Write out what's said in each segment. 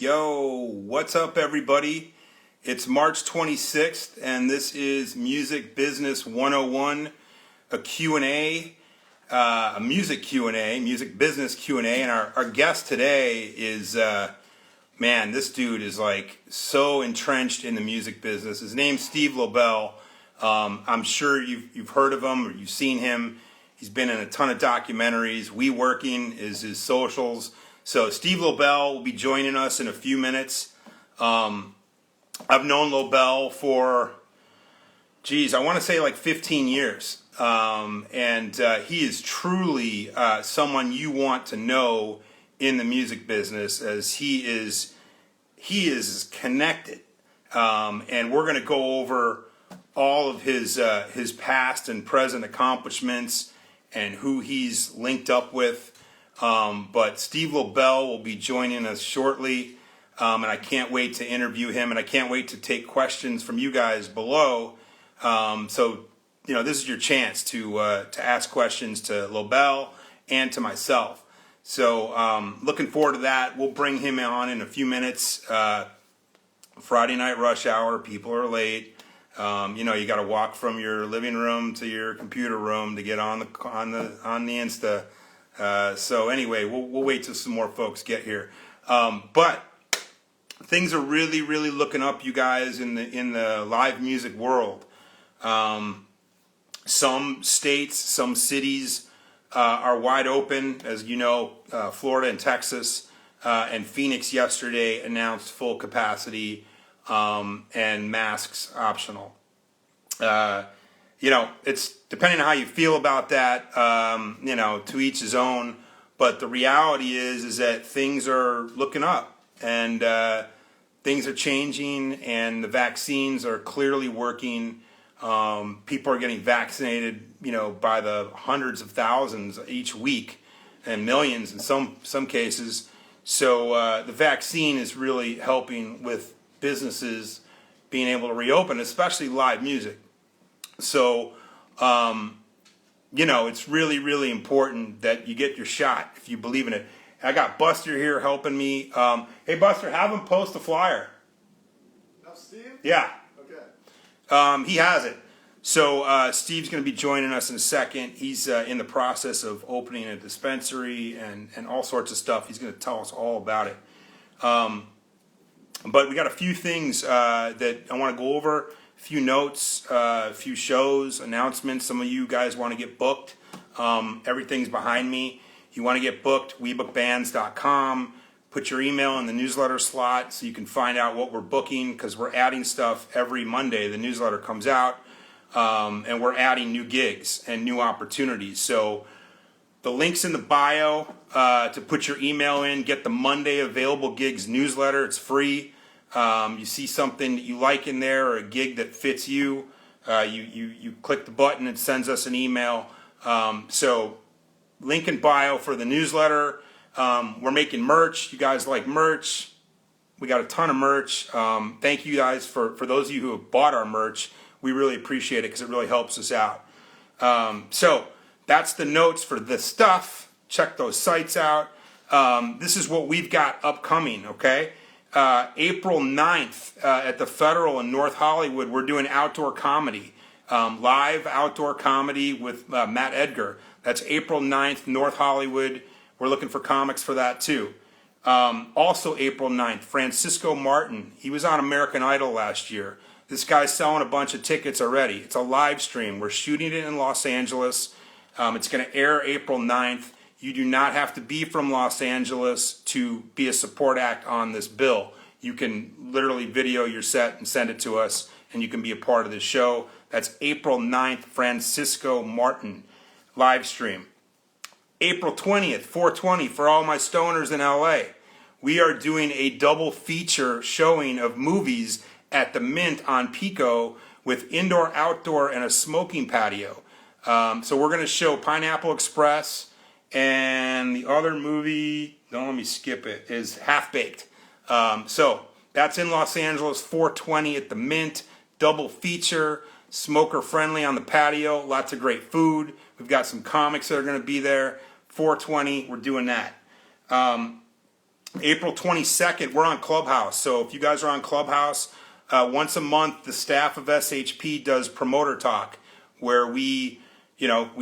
Yo, what's up everybody? It's March 26th and this is Music Business 101, a Q&A, a music Q&A, music business Q&A, and our guest today is, man, this dude is like so entrenched in the music business. His name's Steve Lobel. I'm sure you've heard of him or you've seen him. He's been in a ton of documentaries. We Working is his socials. So Steve Lobel will be joining us in a few minutes. I've known Lobel for, I want to say like 15 years. And he is truly someone you want to know in the music business, as he is connected. And we're going to go over all of his past and present accomplishments and who he's linked up with. But Steve Lobel will be joining us shortly, and I can't wait to interview him, and I can't wait to take questions from you guys below. So, this is your chance to ask questions to Lobel and to myself. So, looking forward to that. We'll bring him on in a few minutes. Friday night rush hour, people are late. You got to walk from your living room to your computer room to get on the Insta. So anyway, we'll wait till some more folks get here. But things are really, really looking up, you guys, in the live music world. Some states, some cities are wide open, as you know. Florida and Texas and Phoenix yesterday announced full capacity and masks optional. It's depending on how you feel about that, to each his own. But the reality is that things are looking up and things are changing and the vaccines are clearly working. People are getting vaccinated, by the hundreds of thousands each week and millions in some cases. So the vaccine is really helping with businesses being able to reopen, especially live music. So, it's really, really important that you get your shot if you believe in it. I got Buster here helping me. Hey, Buster, have him post the flyer. Now, Steve? Yeah. Okay. He has it. So, Steve's going to be joining us in a second. He's in the process of opening a dispensary and all sorts of stuff. He's going to tell us all about it. But we got a few things that I want to go over. A few notes, a few shows, announcements. Some of you guys want to get booked. Everything's behind me. You want to get booked, webookbands.com. Put your email in the newsletter slot so you can find out what we're booking, because we're adding stuff every Monday. The newsletter comes out, and we're adding new gigs and new opportunities. So the link's in the bio to put your email in. Get the Monday available gigs newsletter. It's free. You see something that you like in there or a gig that fits you, you click the button, it sends us an email. So link in bio for the newsletter. We're making merch. You guys like merch. We got a ton of merch. Thank you guys for those of you who have bought our merch. We really appreciate it because it really helps us out. So that's the notes for this stuff. Check those sites out. This is what we've got upcoming, okay? April 9th at the Federal in North Hollywood, we're doing outdoor comedy, live outdoor comedy with Matt Edgar. That's April 9th, North Hollywood. We're looking for comics for that too. Also April 9th, Francisco Martin. He was on American Idol last year. This guy's selling a bunch of tickets already. It's a live stream. We're shooting it in Los Angeles. It's going to air April 9th. You do not have to be from Los Angeles to be a support act on this bill. You can literally video your set and send it to us, and you can be a part of the show. That's April 9th, Francisco Martin, live stream. April 20th, 420, for all my stoners in LA. We are doing a double feature showing of movies at the Mint on Pico with indoor, outdoor, and a smoking patio. So we're going to show Pineapple Express. And the other movie, don't let me skip it, is Half Baked. So that's in Los Angeles, 420 at the Mint, double feature, smoker friendly on the patio, lots of great food. We've got some comics that are going to be there. 420, we're doing that. April 22nd, we're on Clubhouse. So if you guys are on Clubhouse, once a month, the staff of SHP does promoter talk, where we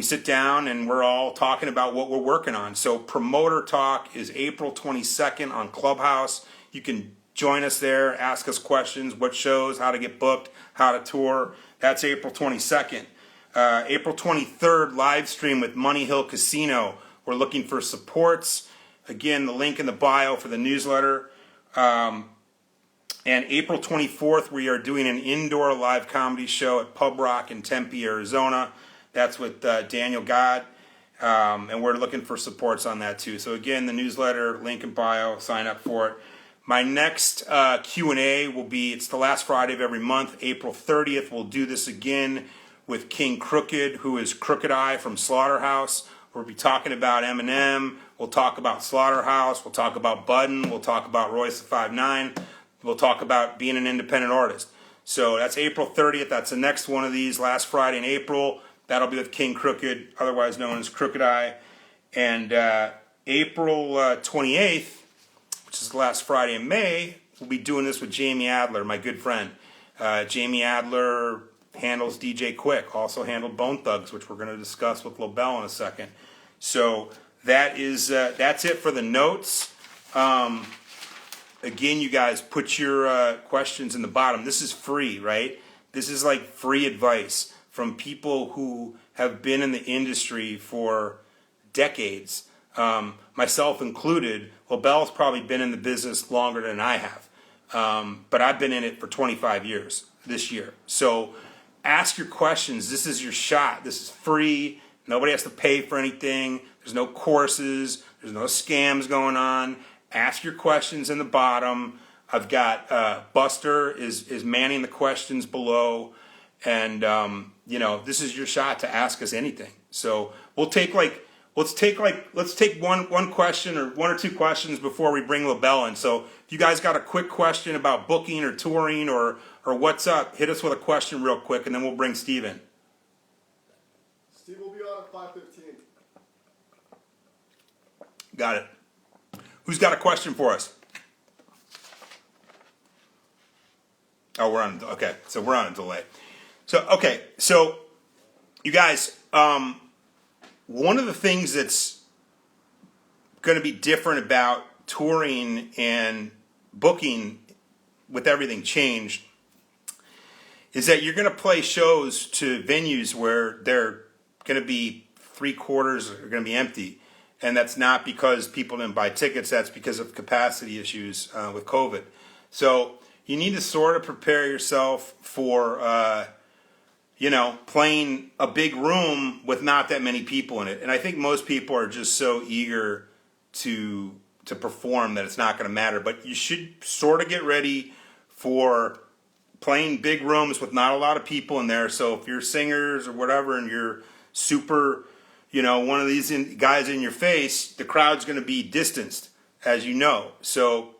sit down and we're all talking about what we're working on. So promoter talk is April 22nd on Clubhouse. You can join us there, ask us questions, what shows, how to get booked, how to tour. That's April 22nd. April 23rd, live stream with Money Hill Casino. We're looking for supports. Again, the link in the bio for the newsletter. And April 24th, we are doing an indoor live comedy show at Pub Rock in Tempe, Arizona. That's with Daniel God. And we're looking for supports on that too. So again, the newsletter, link in bio, sign up for it. My next Q&A will be, it's the last Friday of every month, April 30th. We'll do this again with King Crooked, who is Crooked Eye from Slaughterhouse. We'll be talking about Eminem. We'll talk about Slaughterhouse. We'll talk about Budden. We'll talk about Royce the 5'9". We'll talk about being an independent artist. So that's April 30th. That's the next one of these, last Friday in April. That'll be with King Crooked, otherwise known as Crooked Eye. And April 28th, which is the last Friday in May, we'll be doing this with Jamie Adler, my good friend. Jamie Adler handles DJ Quick, also handled Bone Thugs, which we're going to discuss with Lobel in a second. So that's it for the notes. Again, you guys, put your questions in the bottom. This is free, right? This is like free advice from people who have been in the industry for decades, myself included. Lobel's probably been in the business longer than I have, but I've been in it for 25 years this year. So ask your questions. This is your shot. This is free. Nobody has to pay for anything. There's no courses. There's no scams going on. Ask your questions in the bottom. I've got Buster is manning the questions below, and this is your shot to ask us anything. So we'll take let's take one question or one or two questions before we bring Lobel in. So if you guys got a quick question about booking or touring or what's up, hit us with a question real quick, and then we'll bring Steve in. Steve will be on at 5:15. Got it. Who's got a question for us? Oh, we're on. Okay, so we're on a delay. So you guys, one of the things that's going to be different about touring and booking with everything changed is that you're going to play shows to venues where they're going to be 3/4 are going to be empty. And that's not because people didn't buy tickets. That's because of capacity issues with COVID. So you need to sort of prepare yourself for, playing a big room with not that many people in it. And I think most people are just so eager to perform that it's not going to matter. But you should sort of get ready for playing big rooms with not a lot of people in there. So if you're singers or whatever and you're super... one of these guys in your face, the crowd's going to be distanced, as you know. So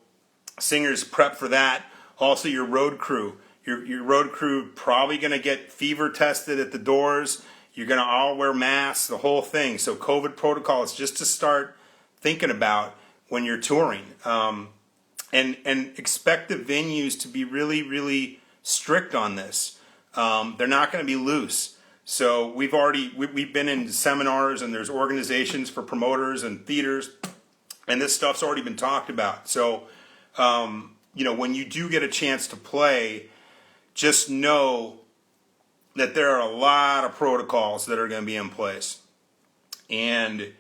singers prep for that. Also, your road crew. Your road crew probably going to get fever tested at the doors. You're going to all wear masks, the whole thing. So COVID protocol is just to start thinking about when you're touring. And expect the venues to be really, really strict on this. They're not going to be loose. So we've been in seminars, and there's organizations for promoters and theaters, and this stuff's already been talked about. So, when you do get a chance to play, just know that there are a lot of protocols that are going to be in place, and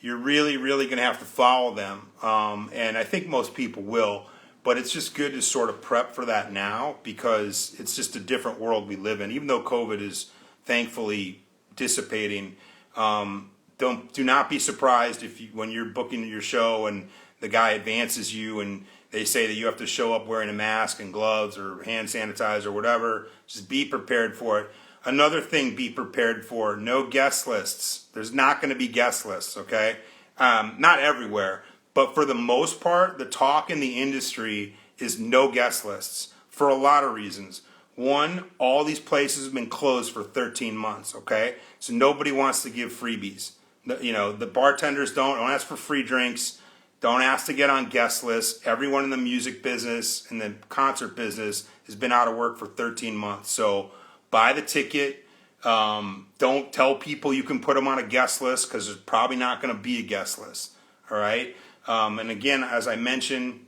you're really, really going to have to follow them. And I think most people will, but it's just good to sort of prep for that now, because it's just a different world we live in. Even though COVID is thankfully dissipating, do not be surprised when you're booking your show and the guy advances you and they say that you have to show up wearing a mask and gloves or hand sanitizer or whatever. Just be prepared for it. Another thing, be prepared for: no guest lists. There's not going to be guest lists, okay? Not everywhere, but for the most part, the talk in the industry is no guest lists for a lot of reasons. One, all these places have been closed for 13 months, okay? So nobody wants to give freebies. The bartenders don't ask for free drinks. Don't ask to get on guest lists. Everyone in the music business and the concert business has been out of work for 13 months. So buy the ticket. Don't tell people you can put them on a guest list because there's probably not going to be a guest list. All right. And again, as I mentioned,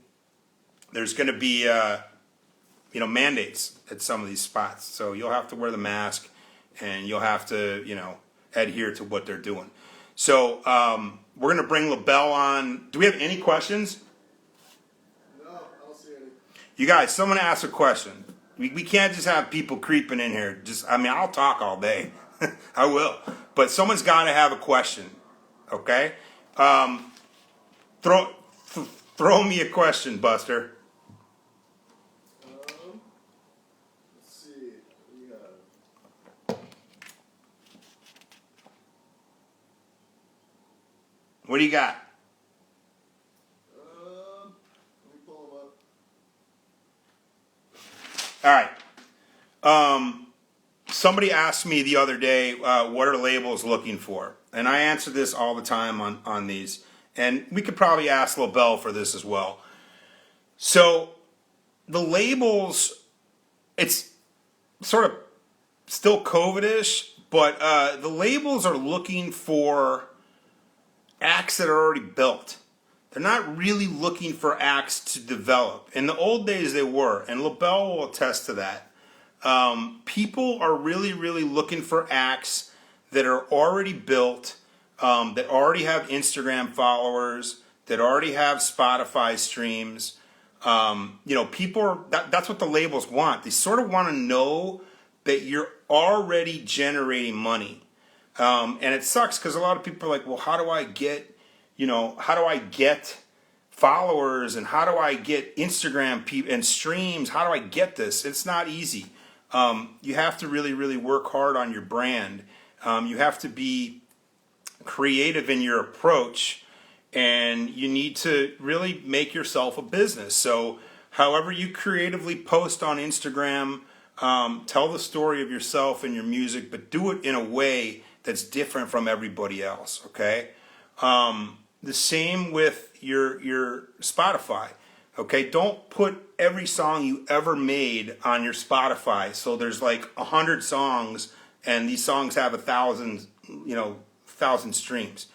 there's going to be, mandates at some of these spots. So you'll have to wear the mask and you'll have to, adhere to what they're doing. So we're going to bring Lobel on. Do we have any questions? No, I don't see any. You guys, someone ask a question. We can't just have people creeping in here. I'll talk all day. I will. But someone's got to have a question. Okay? Throw me a question, Buster. Let's see. We have. What do you got? Let me pull them up. All right. Somebody asked me the other day, what are labels looking for? And I answer this all the time on these. And we could probably ask Lobel for this as well. So the labels, it's sort of still COVID-ish, but the labels are looking for acts that are already built. They're not really looking for acts to develop. In the old days they were, and Lobel will attest to that. People are really, really looking for acts that are already built, that already have Instagram followers, that already have Spotify streams. People that's what the labels want. They sort of want to know that you're already generating money. And it sucks because a lot of people are like, well, how do I get followers and how do I get Instagram and streams? How do I get this? It's not easy. You have to really, really work hard on your brand. You have to be creative in your approach, and you need to really make yourself a business. So however you creatively post on Instagram, tell the story of yourself and your music, but do it in a way that's different from everybody else, okay? The same with your Spotify, okay? Don't put every song you ever made on your Spotify. So there's like 100 songs and these songs have 1,000 streams.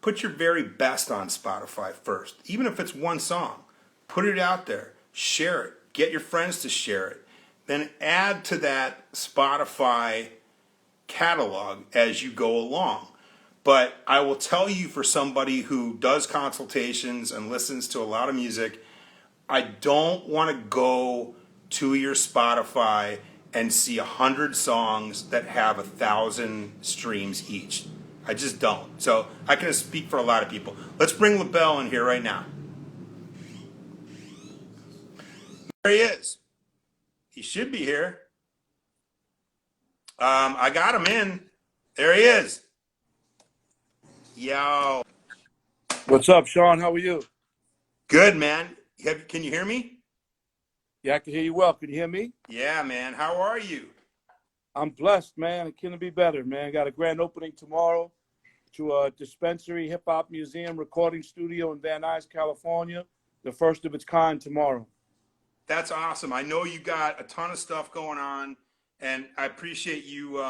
Put your very best on Spotify first. Even if it's one song, put it out there, share it, get your friends to share it. Then add to that Spotify catalog as you go along. But I will tell you, for somebody who does consultations and listens to a lot of music, I don't want to go to your Spotify and see 100 songs that have 1,000 streams each. I just don't. So I can speak for a lot of people. Let's bring Lobel in here right now. There he is. He should be here. I got him in. There he is. Yo. What's up, Sean? How are you? Good, man. Can you hear me? Yeah, I can hear you well. Can you hear me? Yeah, man. How are you? I'm blessed, man. It couldn't be better, man. Got a grand opening tomorrow to a Dispensary Hip Hop Museum recording studio in Van Nuys, California. The first of its kind tomorrow. That's awesome. I know you got a ton of stuff going on, and I appreciate you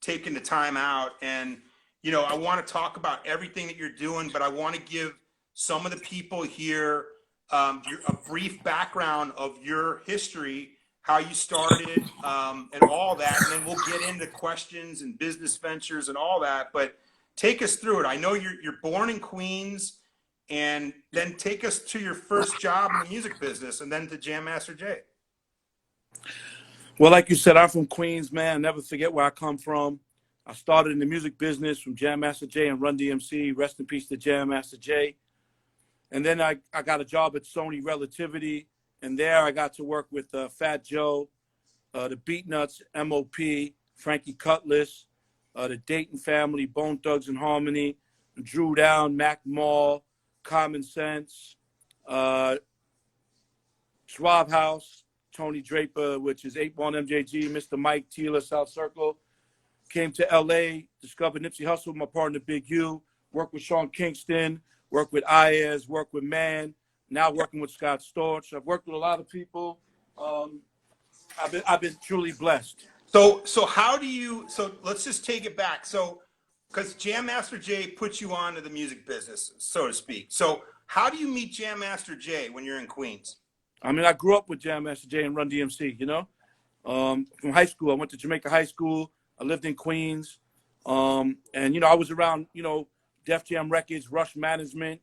taking the time out. And, I want to talk about everything that you're doing, but I want to give some of the people here a brief background of your history, how you started, and all that. And then we'll get into questions and business ventures and all that. But take us through it. I know you're born in Queens, and then take us to your first job in the music business and then to Jam Master Jay. Well, like you said, I'm from Queens, man. Never forget where I come from. I started in the music business from Jam Master Jay and Run DMC. Rest in peace to Jam Master Jay. And then I got a job at Sony Relativity. And there I got to work with Fat Joe, the Beatnuts, M.O.P., Frankie Cutlass, the Dayton Family, Bone Thugs and Harmony, Drew Down, Mac Mall, Common Sense, Schwab House, Tony Draper, which is 8-1 MJG, Mr. Mike Teeler, South Circle. Came to LA, discovered Nipsey Hussle, my partner Big U, worked with Kingston, worked with Ayers, worked with Man, now working with Scott Storch. I've worked with a lot of people. I've been truly blessed. So how do you? So let's just take it back. So because Jam Master Jay puts you on to the music business, so to speak. So how do you meet Jam Master Jay when you're in Queens? I mean, I grew up with Jam Master Jay and Run DMC. You know, from high school, I went to Jamaica High School. I lived in Queens, and you know, I was around Def Jam Records, Rush Management,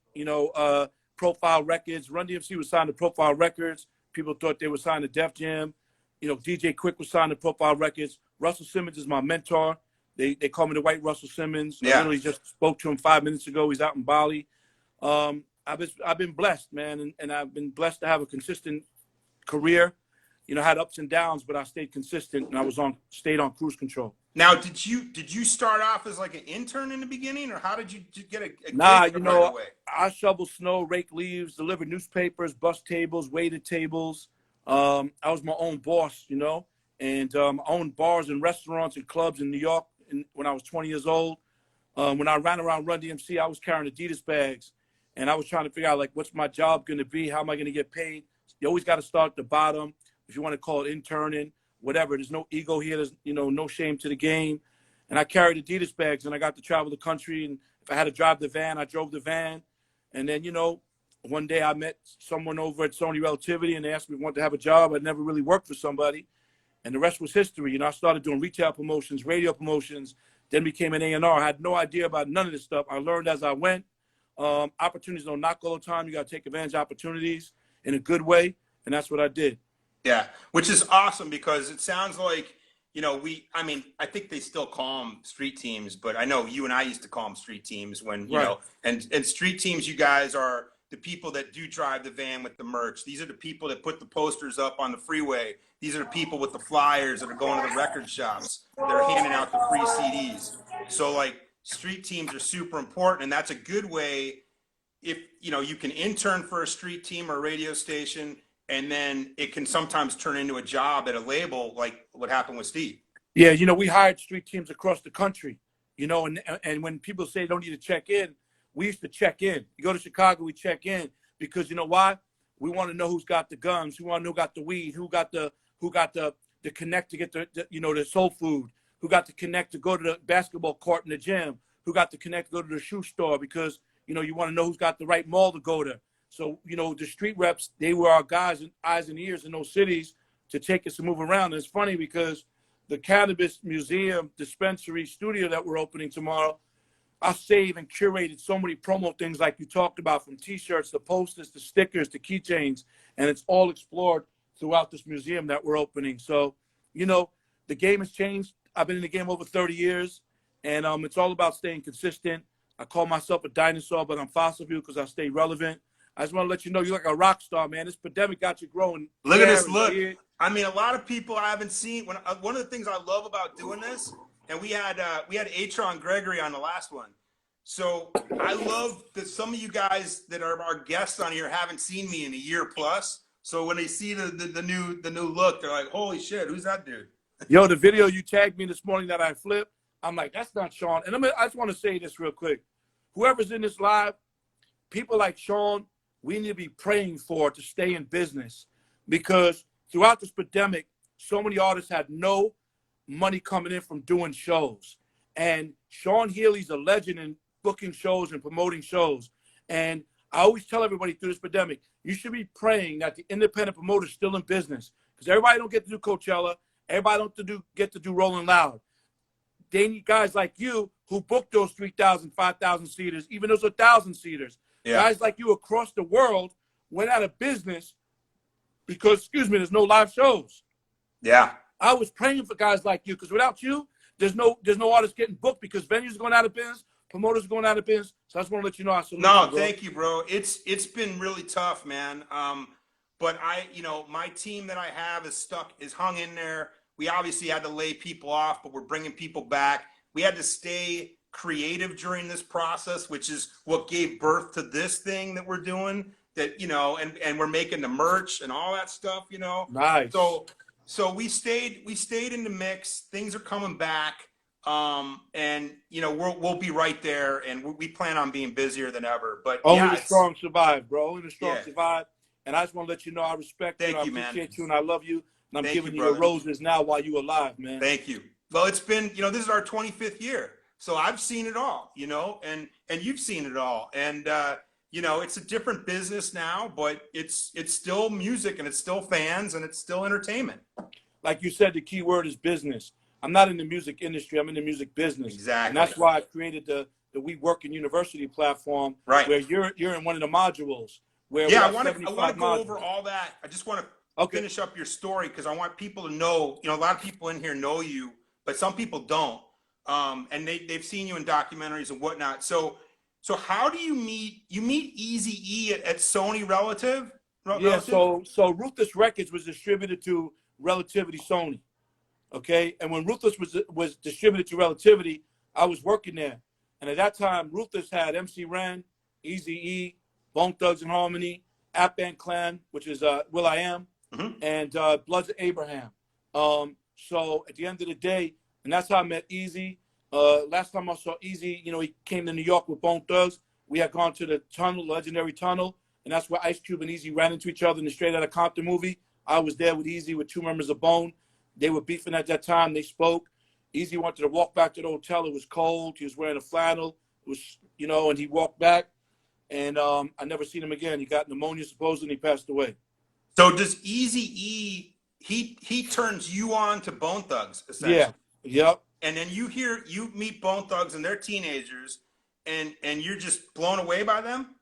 Profile Records. Run DMC was signed to Profile Records. People thought they were signed to Def Jam. DJ Quick was signed to Profile Records. Russell Simmons is my mentor. They call me the White Russell Simmons. Yeah. I literally just spoke to him 5 minutes ago. He's out in Bali. I've been blessed, man, and I've been blessed to have a consistent career. I had ups and downs, but I stayed consistent, and I stayed on cruise control. Now, did you start off as like an intern in the beginning, or how did you get a Nah, gig right away? I shovel snow, rake leaves, deliver newspapers, bus tables, waited tables. I was my own boss, and I owned bars and restaurants and clubs in New York when I was 20 years old. When I ran around Run DMC, I was carrying Adidas bags, and I was trying to figure out, like, what's my job going to be? How am I going to get paid? You always got to start at the bottom. If you want to call it interning, whatever. There's no ego here. There's, no shame to the game. And I carried Adidas bags, and I got to travel the country. And if I had to drive the van, I drove the van. And then, one day I met someone over at Sony Relativity, and they asked me if I wanted to have a job. I'd never really worked for somebody. And the rest was history. I started doing retail promotions, radio promotions, then became an A&R. I had no idea about none of this stuff. I learned as I went. Opportunities don't knock all the time. You got to take advantage of opportunities in a good way. And that's what I did. Yeah, which is awesome because it sounds like, I think they still call them street teams, but I know you and I used to call them street teams when, Right. And street teams, you guys are the people that do drive the van with the merch. These are the people that put the posters up on the freeway. These are the people with the flyers that are going to the record shops. They're handing out the free CDs. So like street teams are super important, and that's a good way if, you can intern for a street team or a radio station, and then it can sometimes turn into a job at a label, like what happened with Steve. Yeah, we hired street teams across the country, and when people say they don't need to check in, we used to check in. You go to Chicago, we check in because you know why? We want to know who's got the guns, we want to know who got the weed, who got the connect to get the soul food, who got the connect to go to the basketball court in the gym, who got the connect to go to the shoe store because you want to know who's got the right mall to go to. So, the street reps, they were our guys and eyes and ears in those cities to take us and move around. And it's funny because the Cannabis Museum Dispensary studio that we're opening tomorrow, I saved and curated so many promo things like you talked about, from T-shirts, to posters, to stickers, to keychains, and it's all explored throughout this museum that we're opening. So, the game has changed. I've been in the game over 30 years, and it's all about staying consistent. I call myself a dinosaur, but I'm fossil fuel because I stay relevant. I just want to let you know you're like a rock star, man. This pandemic got you growing. Look at this look. I mean, a lot of people I haven't seen. One of the things I love about doing this, and we had Atron Gregory on the last one. So I love that some of you guys that are our guests on here haven't seen me in a year plus. So when they see the new look, they're like, "Holy shit, who's that dude?" Yo, the video you tagged me this morning that I flipped, I'm like, that's not Sean. And I just want to say this real quick. Whoever's in this live, people like Sean, we need to be praying for to stay in business, because throughout this pandemic, so many artists had no money coming in from doing shows. And Sean Healy's a legend in booking shows and promoting shows. And I always tell everybody through this pandemic, you should be praying that the independent promoter's still in business, because everybody don't get to do Coachella. Everybody don't get to do Rolling Loud. They need guys like you who book those 3,000, 5,000 seaters, even those 1,000 seaters. Yeah. Guys like you across the world went out of business because, there's no live shows. Yeah. I was praying for guys like you, because without you, there's no artists getting booked, because venues are going out of business, promoters are going out of business. So I just want to let you know I salute you, bro. Thank you, bro. It's been really tough, man. But my team that I have is hung in there. We obviously had to lay people off, but we're bringing people back. We had to stay creative during this process, which is what gave birth to this thing that we're doing, that, and we're making the merch and all that stuff, Nice. So we stayed in the mix. Things are coming back. And we'll be right there, and we plan on being busier than ever. But Only yeah, the strong survive, bro. Only the strong yeah. survive. And I just want to let you know I respect you and Thank I you, man. appreciate you and I love you. And I'm Thank you, giving you your brother. roses now while you alive, man. Thank you. Well, it's been, this is our 25th year. So I've seen it all, and you've seen it all. And, it's a different business now, but it's still music and it's still fans and it's still entertainment. Like you said, the key word is business. I'm not in the music industry. I'm in the music business. Exactly. And that's why I created the We Work in University platform, right, where you're in one of the modules. Where I want to go modules. over all that. I just want to finish up your story because I want people to know, a lot of people in here know you, but some people don't. And they've seen you in documentaries and whatnot. So how do you meet Eazy-E at Sony Relative? Yeah, so Ruthless Records was distributed to Relativity Sony. Okay, and when Ruthless was distributed to Relativity, I was working there. And at that time, Ruthless had MC Ren, Eazy-E, Bone Thugs and Harmony, Ap Band Clan, which is will.i.am, and Bloods of Abraham. So at the end of the day, and that's how I met Eazy. Last time I saw Eazy, he came to New York with Bone Thugs. We had gone to the tunnel, legendary tunnel, and that's where Ice Cube and Eazy ran into each other in the Straight Outta Compton movie. I was there with Eazy with two members of Bone. They were beefing at that time. They spoke. Eazy wanted to walk back to the hotel. It was cold. He was wearing a flannel. It was, and he walked back. And I never seen him again. He got pneumonia, supposedly, and he passed away. So does Eazy-E, he turns you on to Bone Thugs, essentially? Yeah. Yep. And then you meet Bone Thugs and they're teenagers, and you're just blown away by them?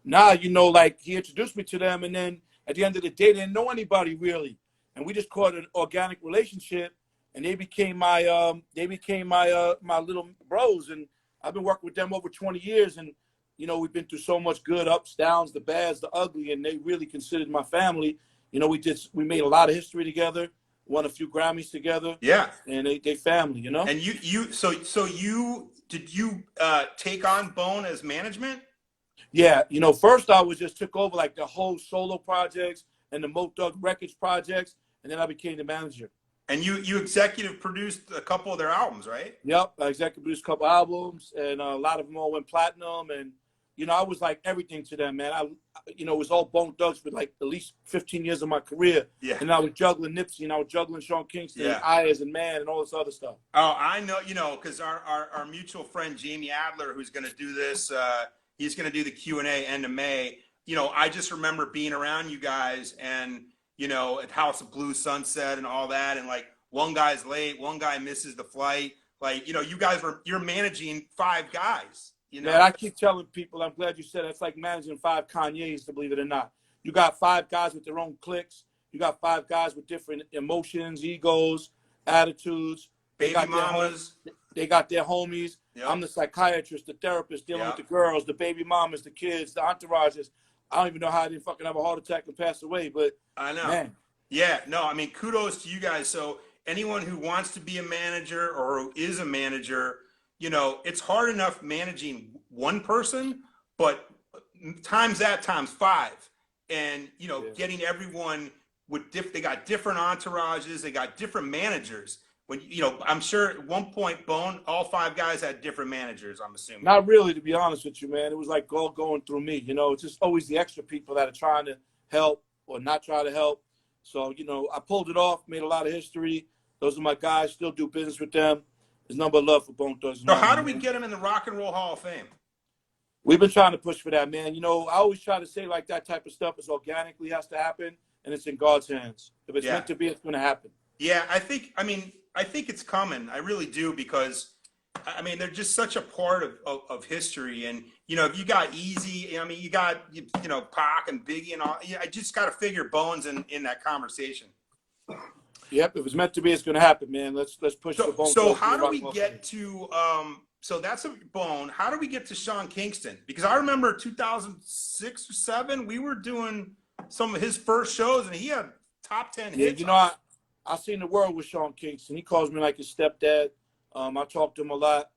Nah, he introduced me to them, and then at the end of the day, they didn't know anybody really. And we just caught an organic relationship, and they became my my little bros. And I've been working with them over 20 years, and we've been through so much good ups, downs, the bads, the ugly, and they really considered my family. We made a lot of history together, won a few Grammys together. Yeah, and they family, And did you take on Bone as management? Yeah, first I took over like the whole solo projects and the Mo Thug Records projects, and then I became the manager. And you executive produced a couple of their albums, right? Yep, I executive produced a couple albums, and a lot of them all went platinum. And I was like everything to them, man. It was all Bone Thugs for like at least 15 years of my career. Yeah. And I was juggling Nipsey, and I was juggling Sean Kingston, and Ayers and Man, and all this other stuff. Oh, I know, because our mutual friend Jamie Adler, who's going to do this, he's going to do the Q&A end of May. I just remember being around you guys and, at House of Blues Sunset and all that. And like one guy's late, one guy misses the flight. Like, you're managing 5 guys. Man, I keep telling people, I'm glad you said that's like managing 5 Kanyes, to believe it or not. You got 5 guys with their own cliques. You got 5 guys with different emotions, egos, attitudes. Baby mamas. They got their homies. Yep. I'm the psychiatrist, the therapist, dealing with the girls, the baby mamas, the kids, the entourages. I don't even know how I didn't fucking have a heart attack and pass away, but I know. Man. Yeah, no, I mean, kudos to you guys. So anyone who wants to be a manager or who is a manager, it's hard enough managing one person, but times 5. And, getting everyone they got different entourages, they got different managers. When, I'm sure at one point, Bone, all 5 guys had different managers, I'm assuming. Not really, to be honest with you, man. It was like all going through me. It's just always the extra people that are trying to help or not try to help. So, I pulled it off, made a lot of history. Those are my guys, still do business with them. There's number of love for Bone Thugs. So how do we get them in the Rock and Roll Hall of Fame? We've been trying to push for that, man. I always try to say like that type of stuff is organically has to happen, and it's in God's hands. If it's meant to be, it's going to happen. Yeah, I think it's coming. I really do, because they're just such a part of history. And if you got Eazy, you got Pac and Biggie and all. I just got to figure Bones in that conversation. Yep, if it's meant to be, it's going to happen, man. Let's push the Bone. So how do we get to so that's a Bone. How do we get to Sean Kingston? Because I remember 2006 or 7, we were doing some of his first shows, and he had top 10 hits. I seen the world with Sean Kingston. He calls me like his stepdad. I talked to him a lot.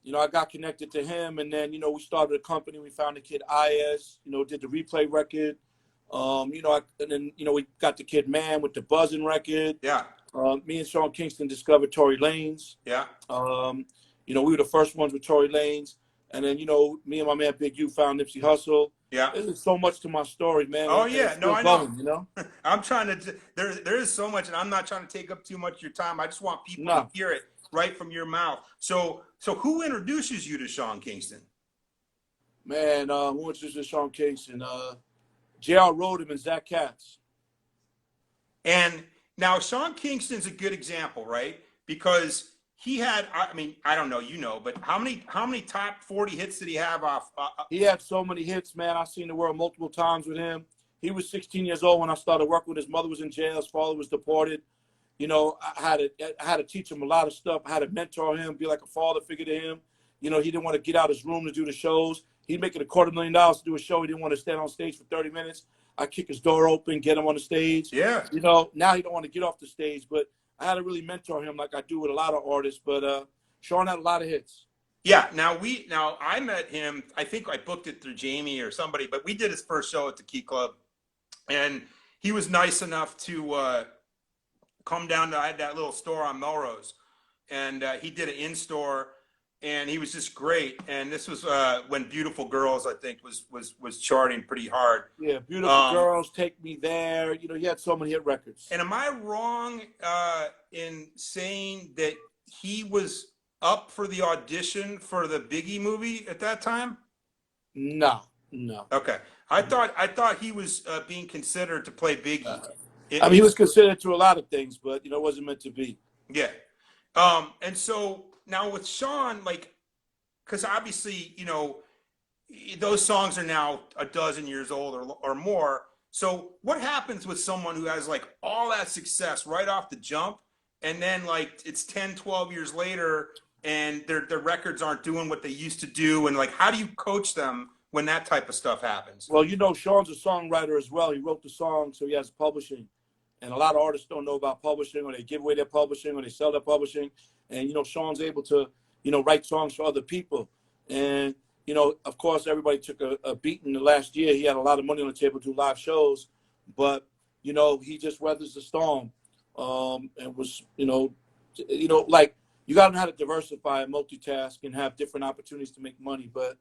I got connected to him, and then, we started a company. We found the kid Ayers, did the Replay record. And then, we got the kid Man with the Buzzing record. Yeah. Me and Sean Kingston discovered Tory Lanez. Yeah. You know, we were the first ones with Tory Lanez. And then, you know, me and my man Big U found Nipsey Hussle. Yeah. There's so much to my story, man. Oh and yeah, it's no, still I know. going, you know. I'm trying to. There is so much, and I'm not trying to take up too much of your time. I just want people No. to hear it right from your mouth. So who introduces you to Sean Kingston? Man, who was this? Sean Kingston, J.R. Rodham and Zach Katz. And now Sean Kingston's a good example, right? Because he had, I mean, I don't know, you know, but how many top 40 hits did he have off? He had so many hits, man. I've seen the world multiple times with him. He was 16 years old when I started working with his mother was in jail. His father was deported. You know, I had to teach him a lot of stuff. I had to mentor him, be like a father figure to him. You know, he didn't want to get out of his room to do the shows. He'd make it $250,000 to do a show. He didn't want to stand on stage for 30 minutes. I kick his door open, get him on the stage. Yeah. You know, now he don't want to get off the stage, but I had to really mentor him like I do with a lot of artists. But Sean had a lot of hits. Yeah. Now I met him. I think I booked it through Jamie or somebody, but we did his first show at the Key Club, and he was nice enough to come down to. I had that little store on Melrose, and he did an in-store, and he was just great. And this was when Beautiful Girls, I think, was charting pretty hard. Yeah, Beautiful Girls, Take Me There. You know, he had so many hit records. And am I wrong in saying that he was up for the audition for the Biggie movie at that time? No. Okay, I thought he was being considered to play Biggie. I mean, he was considered to a lot of things, but you know, it wasn't meant to be. Yeah. And so now with Sean, like, because obviously, you know, those songs are now a dozen years old or more. So what happens with someone who has like all that success right off the jump, and then like it's 10, 12 years later and their records aren't doing what they used to do? And like, how do you coach them when that type of stuff happens? Well, you know, Sean's a songwriter as well. He wrote the song, so he has publishing. And a lot of artists don't know about publishing, or they give away their publishing, or they sell their publishing. And, you know, Sean's able to, you know, write songs for other people. And, you know, of course, everybody took a beating the last year. He had a lot of money on the table to do live shows. But, you know, he just weathers the storm and was, you know, like, you got to know how to diversify and multitask and have different opportunities to make money. But,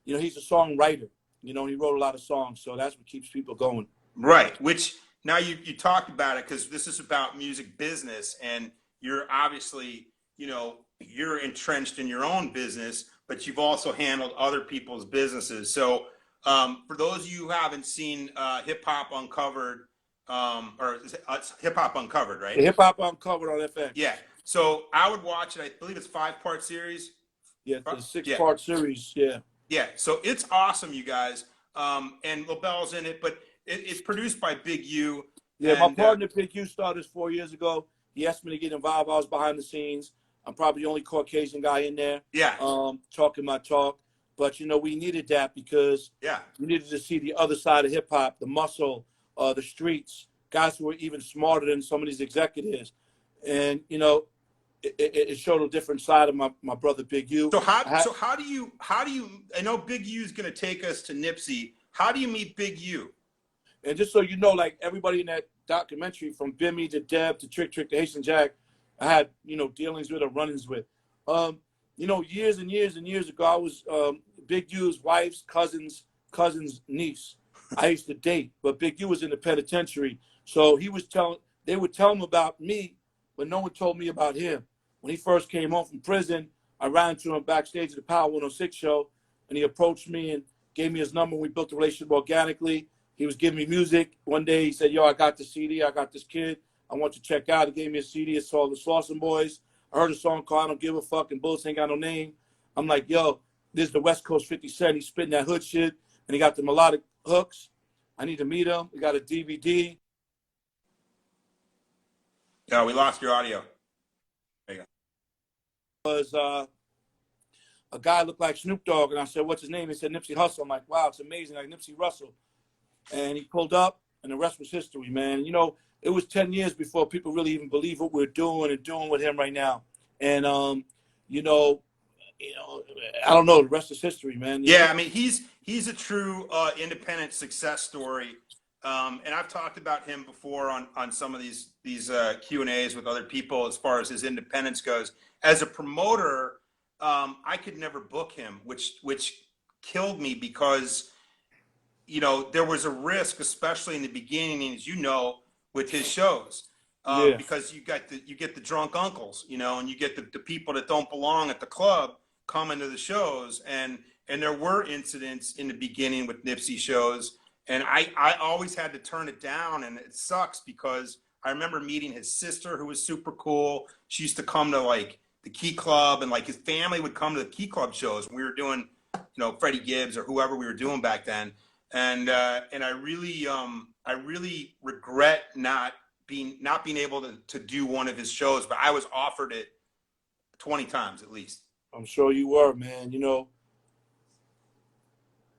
you know, he's a songwriter. You know, he wrote a lot of songs. So that's what keeps people going. Right. Which now you talked about it because this is about music business, and you're obviously, you know, you're entrenched in your own business, but you've also handled other people's businesses. So for those of you who haven't seen Hip Hop Uncovered, or it's Hip Hop Uncovered, right? Hip Hop Uncovered on FX. Yeah. So I would watch it. I believe it's 5-part series. Yeah, it's a 6-part series. Yeah. Yeah. So it's awesome, you guys. And Lobel's in it, but it's produced by Big U. Yeah, and, my partner Big U started 4 years ago. He asked me to get involved. I was behind the scenes. I'm probably the only Caucasian guy in there. Yeah. Talking my talk. But, you know, we needed that because we needed to see the other side of hip hop, the muscle, the streets, guys who were even smarter than some of these executives. And, you know, it showed a different side of my brother Big U. So how do you I know Big U is going to take us to Nipsey. How do you meet Big U? And just so you know, like everybody in that documentary, from Bimmy to Deb to Trick to Haitian Jack, I had, you know, dealings with or run-ins with. You know, years and years and years ago, I was Big U's wife's cousin's niece. I used to date, but Big U was in the penitentiary. So they would tell him about me, but no one told me about him. When he first came home from prison, I ran to him backstage at the Power 106 show, and he approached me and gave me his number. We built a relationship organically. He was giving me music. One day he said, yo, I got the CD. I got this kid I want you to check out. He gave me a CD. It's called the Slauson Boys. I heard a song called I Don't Give a Fuck and Bullets Ain't Got No Name. I'm like, yo, this is the West Coast 50 Cent. He's spitting that hood shit, and he got the melodic hooks. I need to meet him. We got a DVD. Yeah, we lost your audio. There you go. Was a guy looked like Snoop Dogg, and I said, what's his name? He said, Nipsey Hussle. I'm like, wow, it's amazing, like Nipsey Russell. And he pulled up, and the rest was history, man. You know, it was 10 years before people really even believe what we're doing and doing with him right now. And, you know, I don't know. The rest is history, man. Yeah, I mean, he's a true independent success story. And I've talked about him before on some of these Q&As with other people as far as his independence goes. As a promoter, I could never book him, which killed me because, you know, there was a risk, especially in the beginning, as you know, with his shows. Yeah. Because you get the drunk uncles, you know, and you get the people that don't belong at the club coming to the shows, and there were incidents in the beginning with Nipsey shows, and I always had to turn it down, and it sucks because I remember meeting his sister, who was super cool. She used to come to like the Key Club, and like his family would come to the Key Club shows when we were doing, you know, Freddie Gibbs or whoever we were doing back then, and I really regret not being able to do one of his shows, but I was offered it 20 times at least. I'm sure you were, man. You know,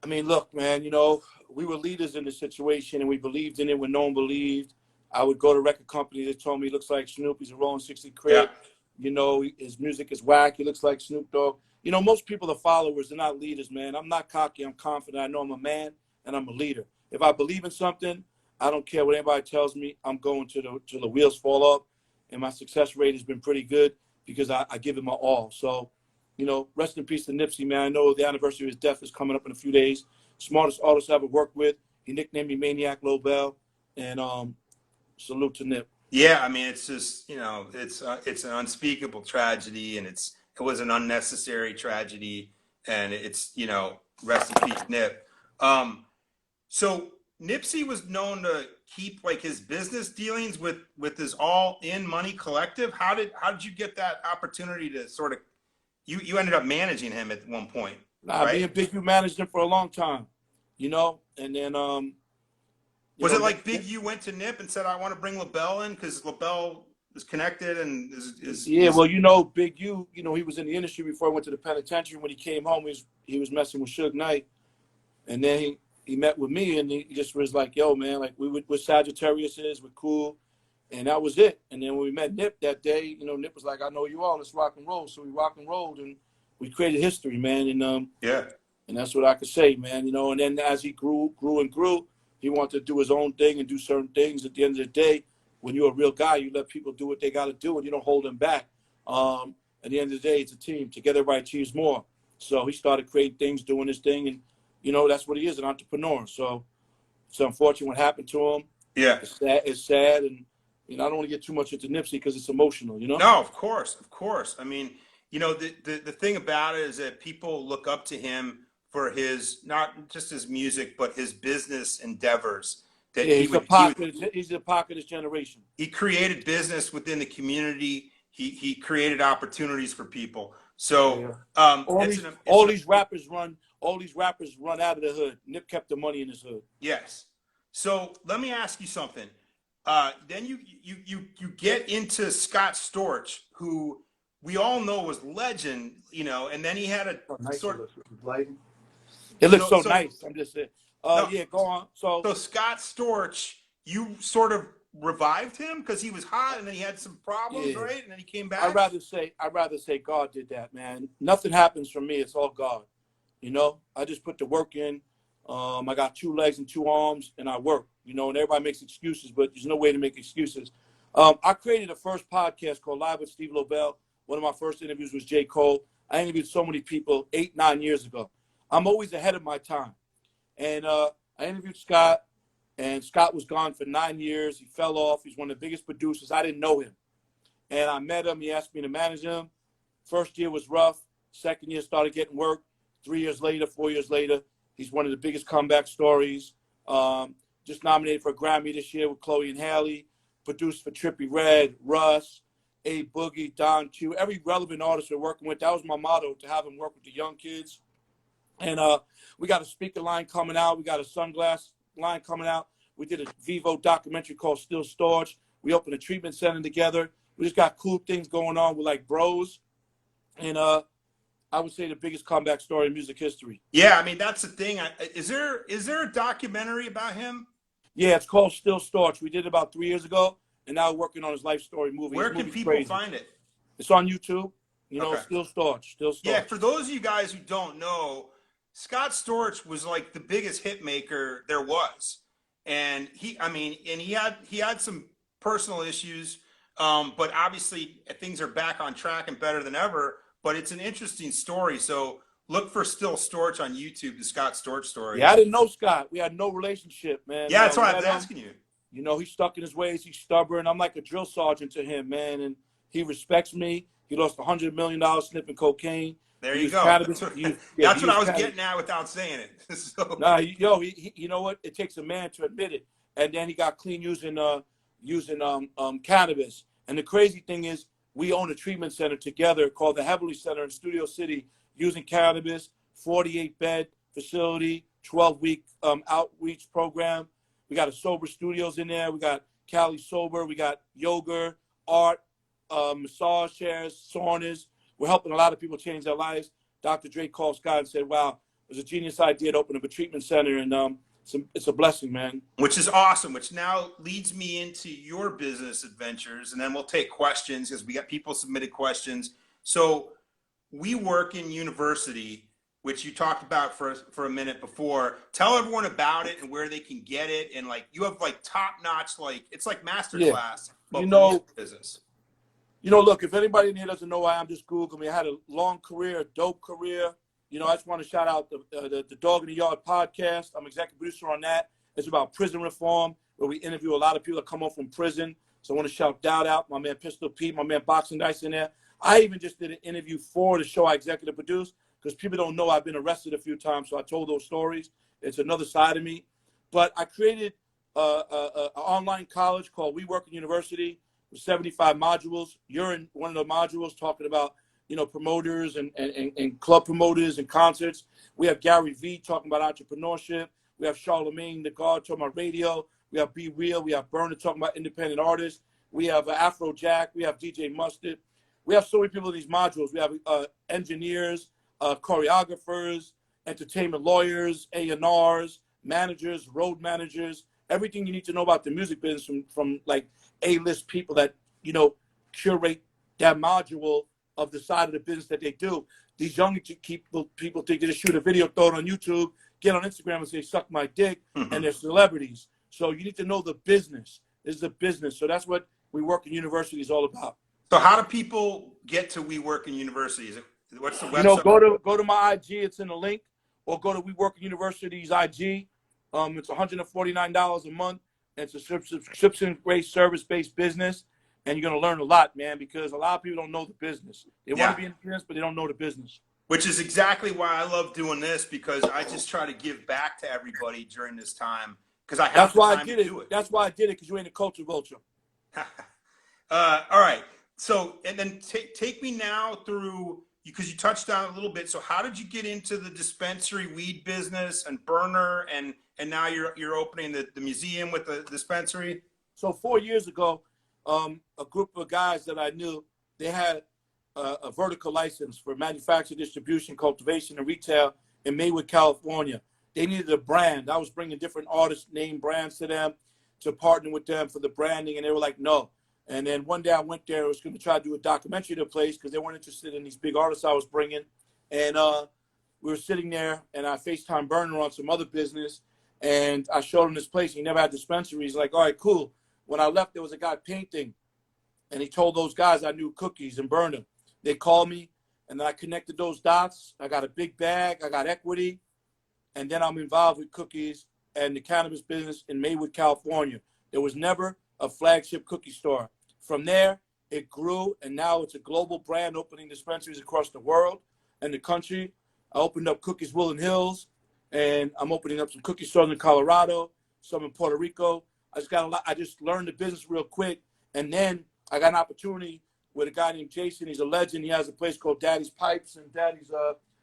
I mean, look, man, you know, we were leaders in the situation and we believed in it when no one believed. I would go to record company that told me he looks like Snoop, he's a Rolling 60 crib. Yeah. You know, his music is whack, he looks like Snoop Dogg. You know, most people are followers, they're not leaders, man. I'm not cocky, I'm confident. I know I'm a man and I'm a leader. If I believe in something, I don't care what anybody tells me. I'm going till the wheels fall off, and my success rate has been pretty good because I give it my all. So, you know, rest in peace to Nipsey, man. I know the anniversary of his death is coming up in a few days. Smartest artist I ever worked with. He nicknamed me Maniac Lobel, and salute to Nip. Yeah, I mean, it's just, you know, it's an unspeakable tragedy, and it was an unnecessary tragedy, and it's, you know, rest in peace, Nip. So Nipsey was known to keep like his business dealings with his All In Money Collective. How did you get that opportunity to sort of you ended up managing him at one point? Nah, right? me and Big U managed him for a long time, you know, and then was it like Big U went to Nip and said, I want to bring Lobel in because Lobel is connected and is well, you know, Big U, you know, he was in the industry before he went to the penitentiary. When he came home, he was messing with Suge Knight, and then he met with me, and he just was like, yo, man, like we're Sagittarius, we're cool, and that was it. And then when we met Nip that day, you know, Nip was like, I know you all, let's rock and roll. So we rock and rolled, and we created history, man. And yeah, and that's what I could say, man. You know, and then as he grew, he wanted to do his own thing and do certain things. At the end of the day, when you're a real guy, you let people do what they got to do, and you don't hold them back. At the end of the day, it's a team. Together, right, achieves more. So he started creating things, doing his thing, and you know, that's what he is, an entrepreneur. So it's unfortunate what happened to him. Yeah. It's sad. And, you know, I don't want to get too much into Nipsey because it's emotional, you know? No, of course. I mean, you know, the thing about it is that people look up to him for his, not just his music, but his business endeavors. That Yeah, he's the pocket of his generation. He created business within the community. He created opportunities for people. So all these rappers run out of the hood. Nip kept the money in his hood. Yes. So let me ask you something. Then you get into Scott Storch, who we all know was legend, you know, and then he had a sort of lighting. It looks so nice. I'm just saying. Yeah, go on. So Scott Storch, you sort of revived him because he was hot and then he had some problems, right? And then he came back. I'd rather say God did that, man. Nothing happens from me. It's all God. You know, I just put the work in. I got 2 legs and 2 arms, and I work. You know, and everybody makes excuses, but there's no way to make excuses. I created a first podcast called Live with Steve Lobel. One of my first interviews was J. Cole. I interviewed so many people 8-9 years ago. I'm always ahead of my time. And I interviewed Scott, and Scott was gone for 9 years. He fell off. He's one of the biggest producers. I didn't know him. And I met him. He asked me to manage him. First year was rough. Second year started getting work. 3 years later, 4 years later, he's one of the biggest comeback stories. Just nominated for a Grammy this year with Chloe and Healy. Produced for Trippie Redd, Russ, A Boogie, Don Q. Every relevant artist we're working with. That was my motto, to have him work with the young kids. And we got a speaker line coming out. We got a sunglass line coming out. We did a Vivo documentary called Still Storch. We opened a treatment center together. We just got cool things going on with like bros. And I would say the biggest comeback story in music history. Yeah, I mean, that's the thing. Is there a documentary about him? Yeah, it's called Still Storch. We did it about 3 years ago, and now we're working on his life story movie. Where can people find it? It's on YouTube. You know, Okay. Still Storch. Yeah, for those of you guys who don't know, Scott Storch was like the biggest hit maker there was. and he had some personal issues, but obviously things are back on track and better than ever. But it's an interesting story. So look for Still Storch on YouTube, the Scott Storch story. Yeah, I didn't know Scott. We had no relationship, man. Yeah, that's We why I met was him. asking you. You know, he's stuck in his ways. He's stubborn. I'm like a drill sergeant to him, man. And he respects me. He lost $100 million sniffing cocaine. There He you used go. cannabis. That's He used- what, that's he what I used was cannabis. getting at without saying it. So, Nah, you know what? It takes a man to admit it. And then he got clean using cannabis. And the crazy thing is, we own a treatment center together called the Healy Center in Studio City, using cannabis, 48-bed facility, 12-week outreach program. We got a sober studios in there. We got Cali Sober. We got yoga, art, massage chairs, saunas. We're helping a lot of people change their lives. Dr. Dre called Scott and said, wow, it was a genius idea to open up a treatment center, and it's a blessing, man. which is awesome, which now leads me into your business adventures, and then we'll take questions because we got people submitted questions. So we work in university, which you talked about for a minute before. Tell everyone about it and where they can get it, and like you have like top notch, like it's like masterclass, but You for know, music business. You know, look, if anybody in here doesn't know who I am, just Google me. I had a long career, a dope career. You know, I just want to shout out the Dog in the Yard podcast. I'm executive producer on that. It's about prison reform, where we interview a lot of people that come home from prison. So I want to shout that out. My man Pistol Pete, my man Boxing Dice in there. I even just did an interview for the show I executive produced, because people don't know I've been arrested a few times, so I told those stories. It's another side of me. But I created an online college called We Work in University, with 75 modules. You're in one of the modules talking about, you know, promoters and club promoters and concerts. We have Gary Vee talking about entrepreneurship. We have Charlemagne the God talking about radio. We have Be Real. We have Burner talking about independent artists. We have Afro Jack. We have DJ Mustard. We have so many people in these modules. We have engineers, choreographers, entertainment lawyers, A&Rs, managers, road managers, everything you need to know about the music business from like A-list people that, you know, curate that module of the side of the business that they do. These young people think they just shoot a video, throw it on YouTube, get on Instagram and say, suck my dick, and they're celebrities. So you need to know the business. This is a business. So that's what We Work in University is all about. So how do people get to We Work in University? What's the website? You know, go to my IG, it's in the link, or go to We Work in University's IG. It's $149 a month. It's a subscription-based, service-based business, and you're going to learn a lot, man, because a lot of people don't know the business. They want to be in business, but they don't know the business. Which is exactly why I love doing this, because I just try to give back to everybody during this time, because I have the time to do it. That's why I did it, because you ain't a culture vulture. All right. So, and then take me now through, because you touched on it a little bit. So how did you get into the dispensary weed business and Burner, and now you're opening the museum with the dispensary? So 4 years ago, a group of guys that I knew, they had a vertical license for manufacture, distribution, cultivation, and retail in Maywood, California. They needed a brand. I was bringing different artist name brands to them to partner with them for the branding, and they were like, no. And then one day I went there. I was going to try to do a documentary to the place because they weren't interested in these big artists I was bringing. And we were sitting there, and I FaceTime Burner on some other business, and I showed him this place. He never had dispensaries. Like, all right, cool. When I left, there was a guy painting, and he told those guys I knew Cookies and Burner. They called me, and then I connected those dots. I got a big bag. I got equity, and then I'm involved with Cookies and the cannabis business in Maywood, California. There was never a flagship cookie store. From there, it grew, and now it's a global brand, opening dispensaries across the world and the country. I opened up Cookies Woodland Hills, and I'm opening up some cookie stores in Colorado, some in Puerto Rico. I just learned the business real quick, and then I got an opportunity with a guy named Jason. He's a legend. He has a place called Daddy's Pipes and Daddy's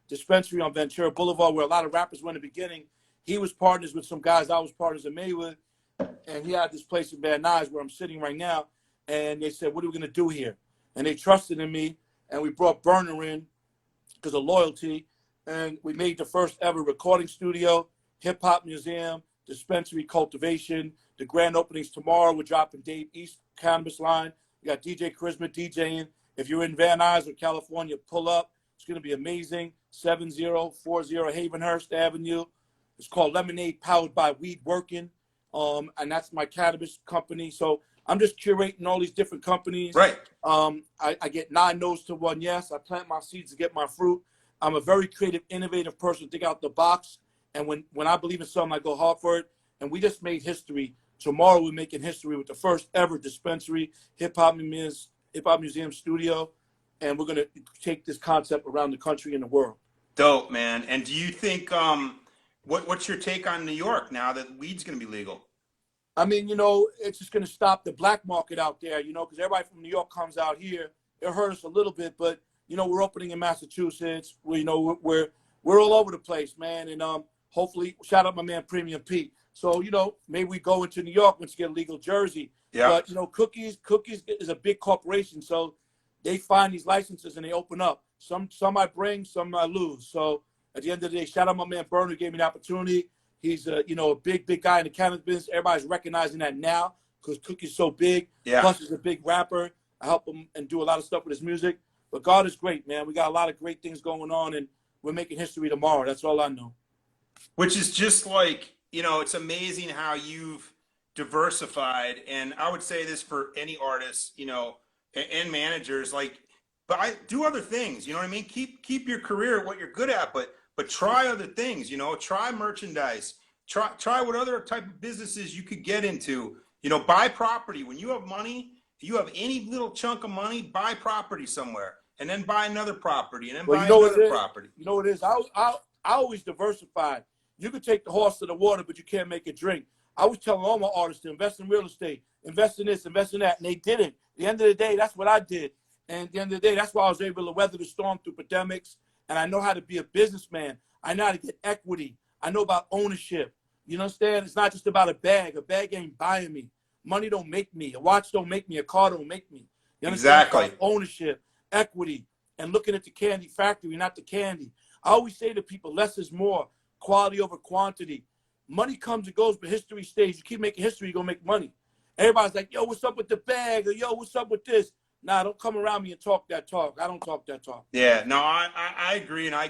Dispensary on Ventura Boulevard, where a lot of rappers went in the beginning. He was partners with some guys. I was partners in Maywood, and he had this place in Van Nuys where I'm sitting right now. And they said, what are we going to do here? And they trusted in me, and we brought Burner in because of loyalty, and we made the first ever recording studio, hip-hop museum, dispensary, cultivation. The grand openings tomorrow. We're dropping Dave East Cannabis line. We got DJ Charisma DJing. If you're in Van Nuys or California, pull up. It's going to be amazing. 7040 Havenhurst Avenue. It's called Lemonade, powered by Weed Working. and that's my cannabis company. So I'm just curating all these different companies. Right. I get 9 no's to 1 yes. I plant my seeds to get my fruit. I'm a very creative, innovative person, think out the box. And when I believe in something, I go hard for it. And we just made history. Tomorrow we're making history with the first ever dispensary, hip hop museum studio. And we're going to take this concept around the country and the world. Dope, man. And do you think, what's your take on New York now that weed's going to be legal? I mean, it's just going to stop the black market out there, because everybody from New York comes out here. It hurt us a little bit, but, we're opening in Massachusetts. We're all over the place, man. And hopefully, shout out my man Premium Pete. So, maybe we go into New York once we get a legal Jersey. Yeah. But, Cookies is a big corporation. So they find these licenses and they open up. Some I bring, some I lose. So at the end of the day, shout out my man Burner, who gave me the opportunity. He's a big guy in the cannabis business. Everybody's recognizing that now because Cookie's so big. Yeah. Plus he's a big rapper. I help him and do a lot of stuff with his music. But God is great, man. We got a lot of great things going on, and we're making history tomorrow. That's all I know. Which is just like, it's amazing how you've diversified. And I would say this for any artist, and managers, but I do other things, you know what I mean? Keep your career what you're good at, but try other things, try merchandise, try what other type of businesses you could get into, buy property. When you have money, you have any little chunk of money, buy property somewhere, and then buy another property, and then buy another property. You know what it is? I always diversified. You could take the horse to the water, but you can't make it drink. I was telling all my artists to invest in real estate, invest in this, invest in that, and they didn't. At the end of the day, that's what I did. And at the end of the day, that's why I was able to weather the storm through pandemics. And I know how to be a businessman. I know how to get equity. I know about ownership. You understand? It's not just about a bag. A bag ain't buying me. Money don't make me. A watch don't make me. A car don't make me. You understand? Exactly. About ownership, equity, and looking at the candy factory, not the candy. I always say to people, less is more. Quality over quantity. Money comes and goes, but history stays. You keep making history, you're going to make money. Everybody's like, yo, what's up with the bag? Or, yo, what's up with this? Nah, don't come around me and talk that talk. I don't talk that talk. Yeah, no, I agree. And I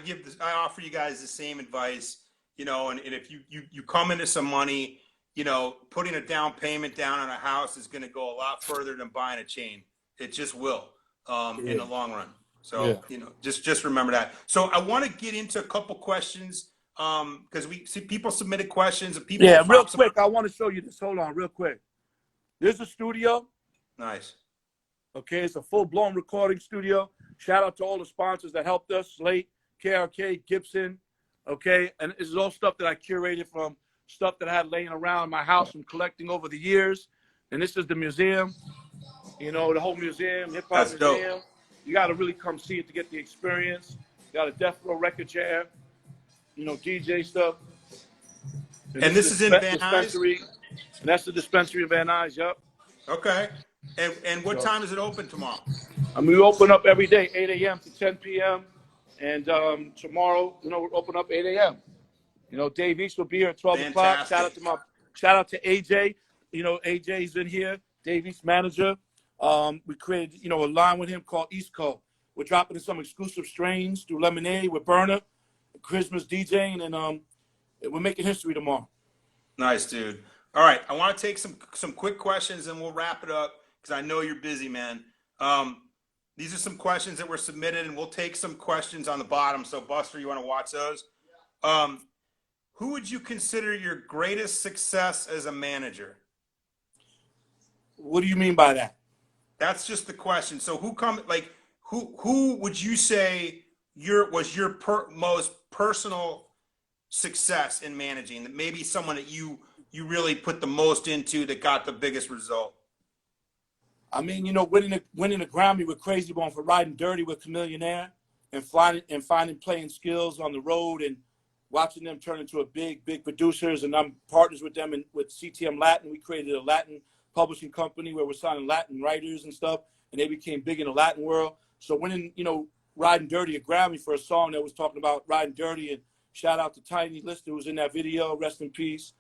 offer you guys the same advice, and if you come into some money, putting a down payment down on a house is going to go a lot further than buying a chain. It just will in the long run. So, just remember that. So I want to get into a couple questions because we see people submitted questions and people. Yeah, real quick. I want to show you this. Hold on real quick. There's a studio. Nice. Okay, it's a full-blown recording studio. Shout out to all the sponsors that helped us, Slate, KRK, Gibson, okay? And this is all stuff that I curated from stuff that I had laying around my house and collecting over the years. And this is the museum, the whole museum, hip-hop museum. Dope. You got to really come see it to get the experience. You got a Death Row record chair, DJ stuff. And this is in Van Nuys? And that's the dispensary in Van Nuys, yep. Okay. And what time is it open tomorrow? We open up every day, 8 a.m. to 10 p.m. And tomorrow, we'll open up 8 a.m. Dave East will be here at 12 o'clock. Shout out to AJ. AJ's in here, Dave East manager. We created, a line with him called East Coast. We're dropping in some exclusive strains through Lemonade with Burner, Christmas DJing, and we're making history tomorrow. Nice, dude. All right, I want to take some quick questions and we'll wrap it up because I know you're busy, man. These are some questions that were submitted, and we'll take some questions on the bottom. So, Buster, you want to watch those? Who would you consider your greatest success as a manager? What do you mean by that? That's just the question. So, who would you say was your most personal success in managing? That maybe someone that you really put the most into that got the biggest result? I mean, winning a Grammy with Crazy Bone for Riding Dirty with Chamillionaire and finding playing skills on the road and watching them turn into a big producers. And I'm partners with them with CTM Latin. We created a Latin publishing company where we're signing Latin writers and stuff, and they became big in the Latin world. So winning, Riding Dirty a Grammy for a song that was talking about riding dirty, and shout out to Tiny Lister who was in that video, rest in peace.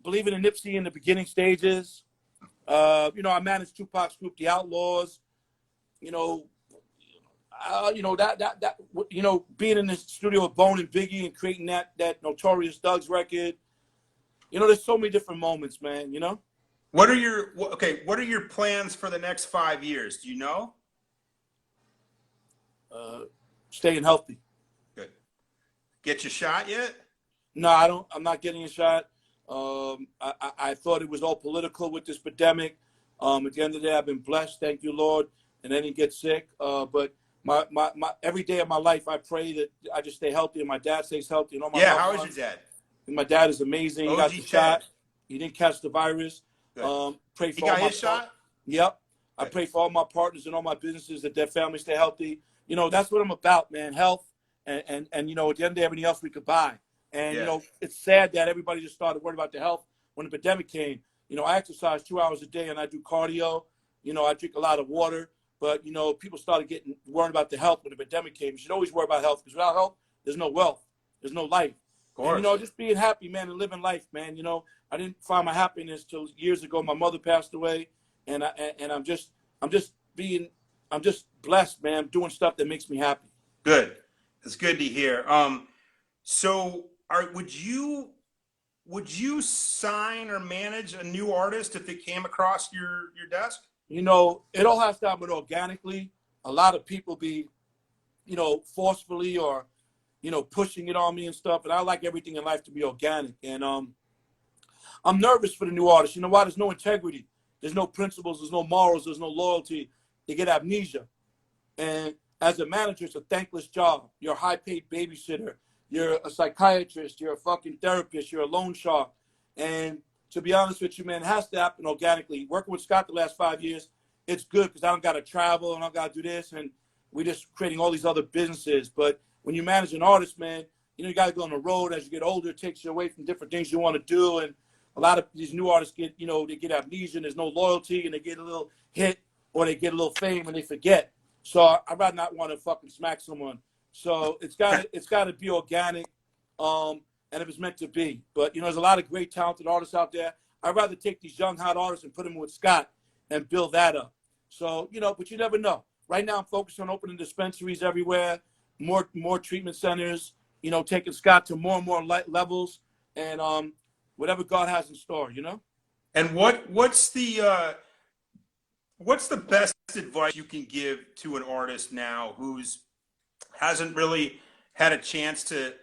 Believing in Nipsey in the beginning stages. I managed Tupac's group, The Outlaws. you know, you know, being in the studio with Bone and Biggie and creating that Notorious Doug's record. You know, there's so many different moments, man. You know. What are your plans for the next 5 years? Do you know? Staying healthy. Good. Get your shot yet? No, I don't. I'm not getting a shot. I thought it was all political with this pandemic. At the end of the day, I've been blessed, thank you, Lord, and I didn't get sick. But my every day of my life, I pray that I just stay healthy and my dad stays healthy. And all my Yeah, how is your dad? And my dad is amazing. He got the shot. He didn't catch the virus. Pray for he got all my his shot? Yep. Good. I pray for all my partners and all my businesses that their families stay healthy. You know, that's what I'm about, man. Health and you know, at the end of the day, everything else we could buy. And, you know, it's sad that everybody just started worrying about their health when the pandemic came. You know, I exercise 2 hours a day and I do cardio. You know, I drink a lot of water. But, you know, people started worrying about their health when the pandemic came. You should always worry about health because without health, there's no wealth. There's no life. And, you know, just being happy, man, and living life, man. You know, I didn't find my happiness till years ago. My mother passed away. And I'm just blessed, man. I'm doing stuff that makes me happy. Good. It's good to hear. So would you sign or manage a new artist if it came across your desk? You know, it all has to happen organically. A lot of people be, you know, forcefully or, you know, pushing it on me and stuff. And I like everything in life to be organic. And I'm nervous for the new artist. You know why? There's no integrity. There's no principles. There's no morals. There's no loyalty. They get amnesia. And as a manager, it's a thankless job. You're a high-paid babysitter. You're a psychiatrist. You're a fucking therapist. You're a loan shark. And to be honest with you, man, it has to happen organically. Working with Scott the last 5 years, it's good because I don't got to travel and I don't got to do this. And we're just creating all these other businesses. But when you manage an artist, man, you know, you got to go on the road. As you get older, it takes you away from different things you want to do. And a lot of these new artists get, you know, they get amnesia and there's no loyalty and they get a little hit or they get a little fame and they forget. So I'd rather not want to fucking smack someone. So it's got to be organic, and if it's meant to be. But, you know, there's a lot of great, talented artists out there. I'd rather take these young, hot artists and put them with Scott and build that up. So, you know, but you never know. Right now I'm focused on opening dispensaries everywhere, more treatment centers, you know, taking Scott to more and more levels and whatever God has in store, you know? And what's the best advice you can give to an artist now who's hasn't really had a chance to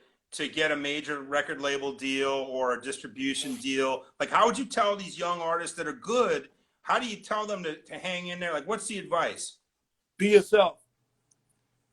get a major record label deal or a distribution deal? Like, how would you tell these young artists that are good, how do you tell them to hang in there? Like, what's the advice? Be yourself.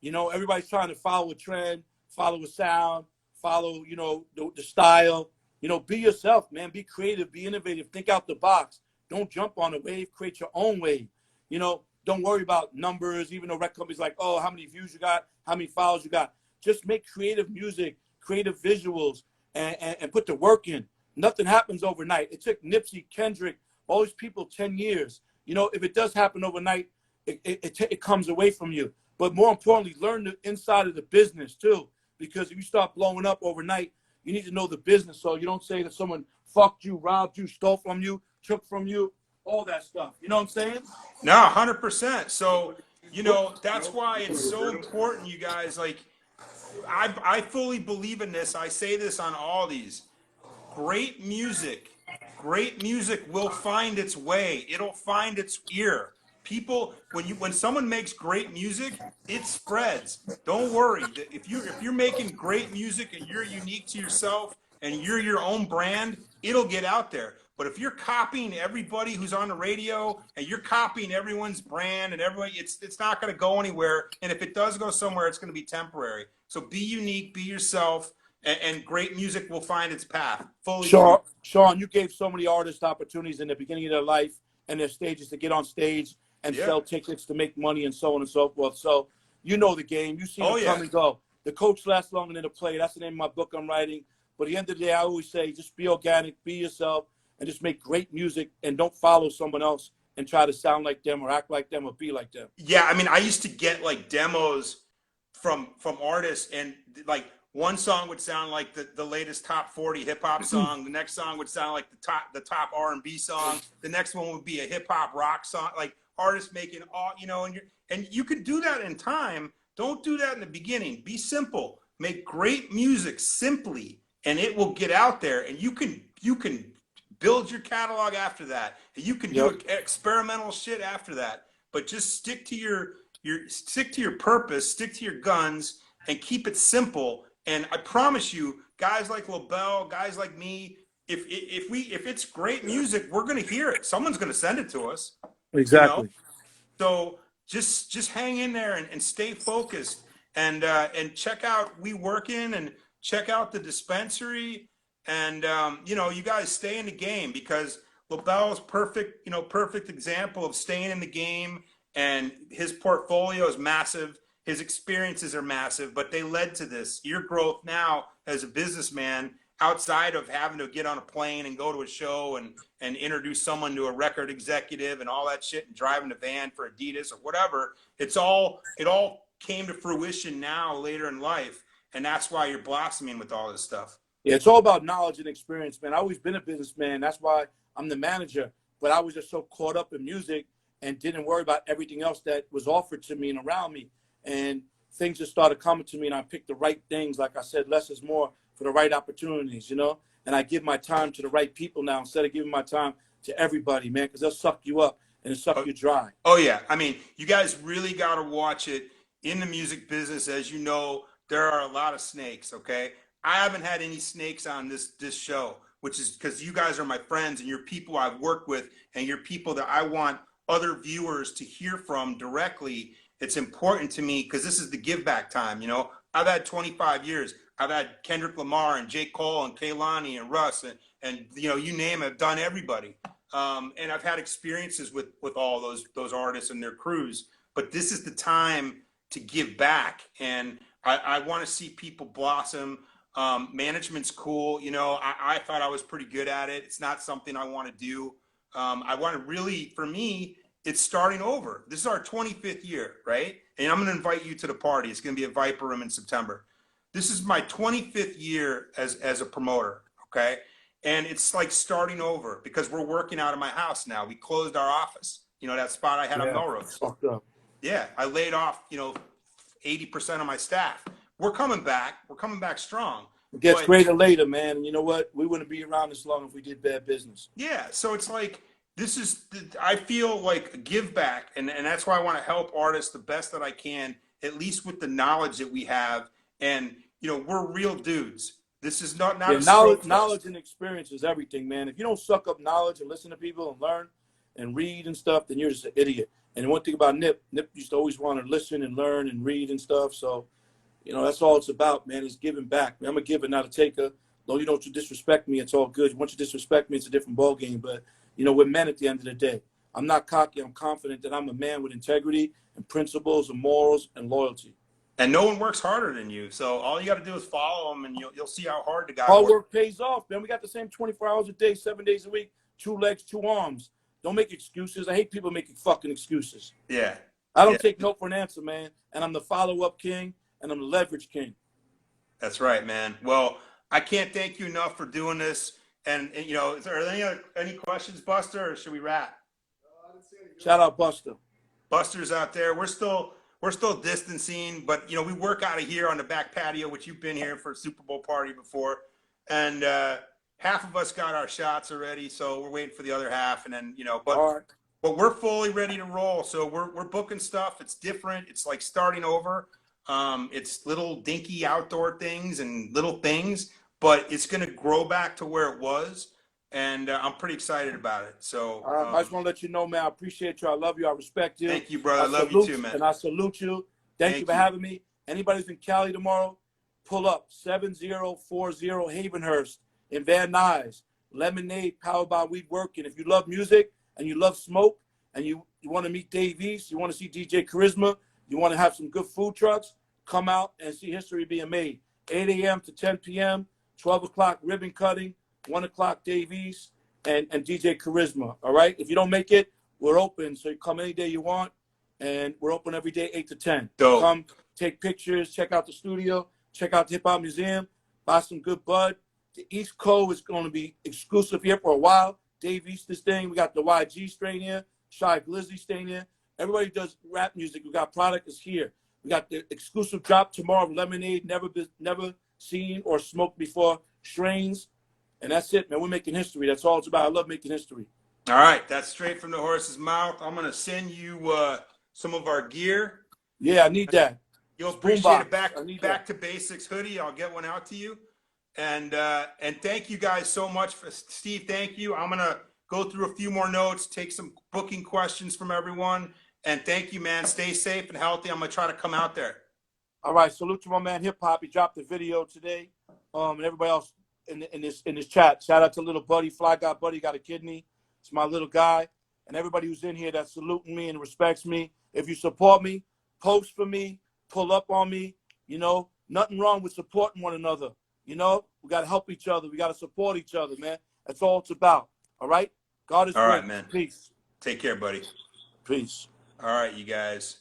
You know, everybody's trying to follow a trend, follow a sound, follow, you know, the style. You know, be yourself, man. Be creative, be innovative, think out the box. Don't jump on a wave, create your own wave. You know, don't worry about numbers, even though record companies like, oh, how many views you got, how many followers you got. Just make creative music, creative visuals, and put the work in. Nothing happens overnight. It took Nipsey, Kendrick, all these people 10 years. You know, if it does happen overnight, it comes away from you. But more importantly, learn the inside of the business too. Because if you start blowing up overnight, you need to know the business. So you don't say that someone fucked you, robbed you, stole from you, took from you, all that stuff. You know what I'm saying? No, 100%. So, you know, that's why it's so important, you guys. Like, I fully believe in this. I say this on all these. Great music will find its way. It'll find its ear. People, when someone makes great music, it spreads. Don't worry. If you're making great music and you're unique to yourself and you're your own brand, it'll get out there. But if you're copying everybody who's on the radio and you're copying everyone's brand and everybody, it's not going to go anywhere. And if it does go somewhere, it's going to be temporary. So be unique, be yourself, and great music will find its path. Sean, you gave so many artists opportunities in the beginning of their life and their stages to get on stage and sell tickets to make money and so on and so forth. So you know the game. You see them come and go. The coach lasts longer than the player. That's the name of my book I'm writing. But at the end of the day, I always say just be organic, be yourself, and just make great music and don't follow someone else and try to sound like them or act like them or be like them. Yeah, I mean, I used to get like demos from artists, and like one song would sound like the latest top 40 hip hop song. The next song would sound like the top R&B song. The next one would be a hip hop rock song. Like artists making all, you know, and you could do that in time, Don't do that in the beginning. Be simple. Make great music simply, and it will get out there, and you can build your catalog after that. And you can do experimental shit after that. But just stick to your purpose, stick to your guns, and keep it simple. And I promise you, guys like Lobel, guys like me, if it's great music, we're gonna hear it. Someone's gonna send it to us. Exactly. So just hang in there and stay focused and check out We Workin' and check out the Dispensary, and you guys stay in the game, because Lobel's perfect example of staying in the game, and his portfolio is massive. His experiences are massive, but they led to this. Your growth now as a businessman, outside of having to get on a plane and go to a show and introduce someone to a record executive and all that shit, and driving a van for Adidas or whatever, it all came to fruition now later in life. And that's why you're blossoming with all this stuff. Yeah, it's all about knowledge and experience, man. I've always been a businessman. That's why I'm the manager. But I was just so caught up in music and didn't worry about everything else that was offered to me and around me. And things just started coming to me, and I picked the right things. Like I said, less is more, for the right opportunities, And I give my time to the right people now, instead of giving my time to everybody, man, because they'll suck you up and suck you dry. Oh, yeah. I mean, you guys really got to watch it. In the music business, as you know, there are a lot of snakes, okay? I haven't had any snakes on this show, which is because you guys are my friends and you're people I've worked with, and you're people that I want other viewers to hear from directly. It's important to me because this is the give back time. I've had 25 years. I've had Kendrick Lamar and J. Cole and Kehlani and Russ and you name it. I've done everybody. And I've had experiences with all those artists and their crews. But this is the time to give back, and I want to see people blossom. Management's cool. I thought I was pretty good at it. It's not something I want to do. I want to really, for me, it's starting over. This is our 25th year, right? And I'm going to invite you to the party. It's going to be at Viper Room in September. This is my 25th year as a promoter, okay? And it's like starting over, because we're working out of my house now. We closed our office. That spot I had on Melrose. Fucked up. Yeah, I laid off, 80% of my staff. We're coming back. We're coming back strong. It gets greater later, man. And you know what? We wouldn't be around this long if we did bad business. Yeah, so it's like, I feel like a give back, and that's why I want to help artists the best that I can, at least with the knowledge that we have. And, we're real dudes. This is not knowledge and experience is everything, man. If you don't suck up knowledge and listen to people and learn and read and stuff, then you're just an idiot. And one thing about Nip used to always want to listen and learn and read and stuff. So, that's all it's about, man, is giving back. I'm a giver, not a taker. Though you don't disrespect me, it's all good. Once you disrespect me, it's a different ballgame. But, we're men at the end of the day. I'm not cocky. I'm confident that I'm a man with integrity and principles and morals and loyalty. And no one works harder than you. So all you got to do is follow them, and you'll see how hard the guy Hard works. work pays off, man. We got the same 24 hours a day, 7 days a week, 2 legs, 2 arms. Don't make excuses. I hate people making fucking excuses. Yeah. I don't take no for an answer, man. And I'm the follow-up king, and I'm the leverage king. That's right, man. Well, I can't thank you enough for doing this. And is there any questions, Buster, or should we wrap? Shout out Buster. Buster's out there. We're still distancing, but we work out of here on the back patio, which you've been here for a Super Bowl party before. And half of us got our shots already, so we're waiting for the other half. And then but we're fully ready to roll. So we're booking stuff. It's different. It's like starting over. It's little dinky outdoor things and little things, but it's going to grow back to where it was. And I'm pretty excited about it. So I just want to let you know, man, I appreciate you. I love you. I respect you. Thank you, brother. I love you too, man. And I salute you. Thank you for having me. Anybody's in Cali tomorrow, pull up 7040 Havenhurst in Van Nuys. Lemonade powered by Weed Working. If you love music and you love smoke and you want to meet Dave East, you want to see DJ Charisma, you want to have some good food trucks, come out and see history being made. 8 a.m. to 10 p.m., 12 o'clock ribbon cutting, 1 o'clock Dave East, and DJ Charisma, all right? If you don't make it, we're open, so you come any day you want, and we're open every day, 8 to 10. Dope. Come take pictures, check out the studio, check out the Hip Hop Museum, buy some good bud. The East Coast is going to be exclusive here for a while. Dave East this thing. We got the YG strain here, Shy Glizzy strain here. Everybody does rap music. We got product is here. We got the exclusive drop tomorrow of lemonade, never seen or smoked before strains. And that's it, man. We're making history. That's all it's about. I love making history. All right, that's straight from the horse's mouth. I'm gonna send you some of our gear. Yeah, I need that. You'll It's appreciate it. boombox. Back to basics hoodie. I'll get one out to you. And thank you guys so much. Steve, thank you. I'm gonna go through a few more notes, take some booking questions from everyone. And thank you, man. Stay safe and healthy. I'm gonna try to come out there. All right, salute to my man Hip Hop. He dropped the video today. And everybody else in this chat. Shout out to little Buddy, Fly Guy Buddy, got a kidney. It's my little guy. And everybody who's in here that's saluting me and respects me. If you support me, post for me, pull up on me. You know, nothing wrong with supporting one another. You know, we got to help each other. We got to support each other, man. That's all it's about. All right? God is all right, good. Man. Peace. Take care, buddy. Peace. All right, you guys.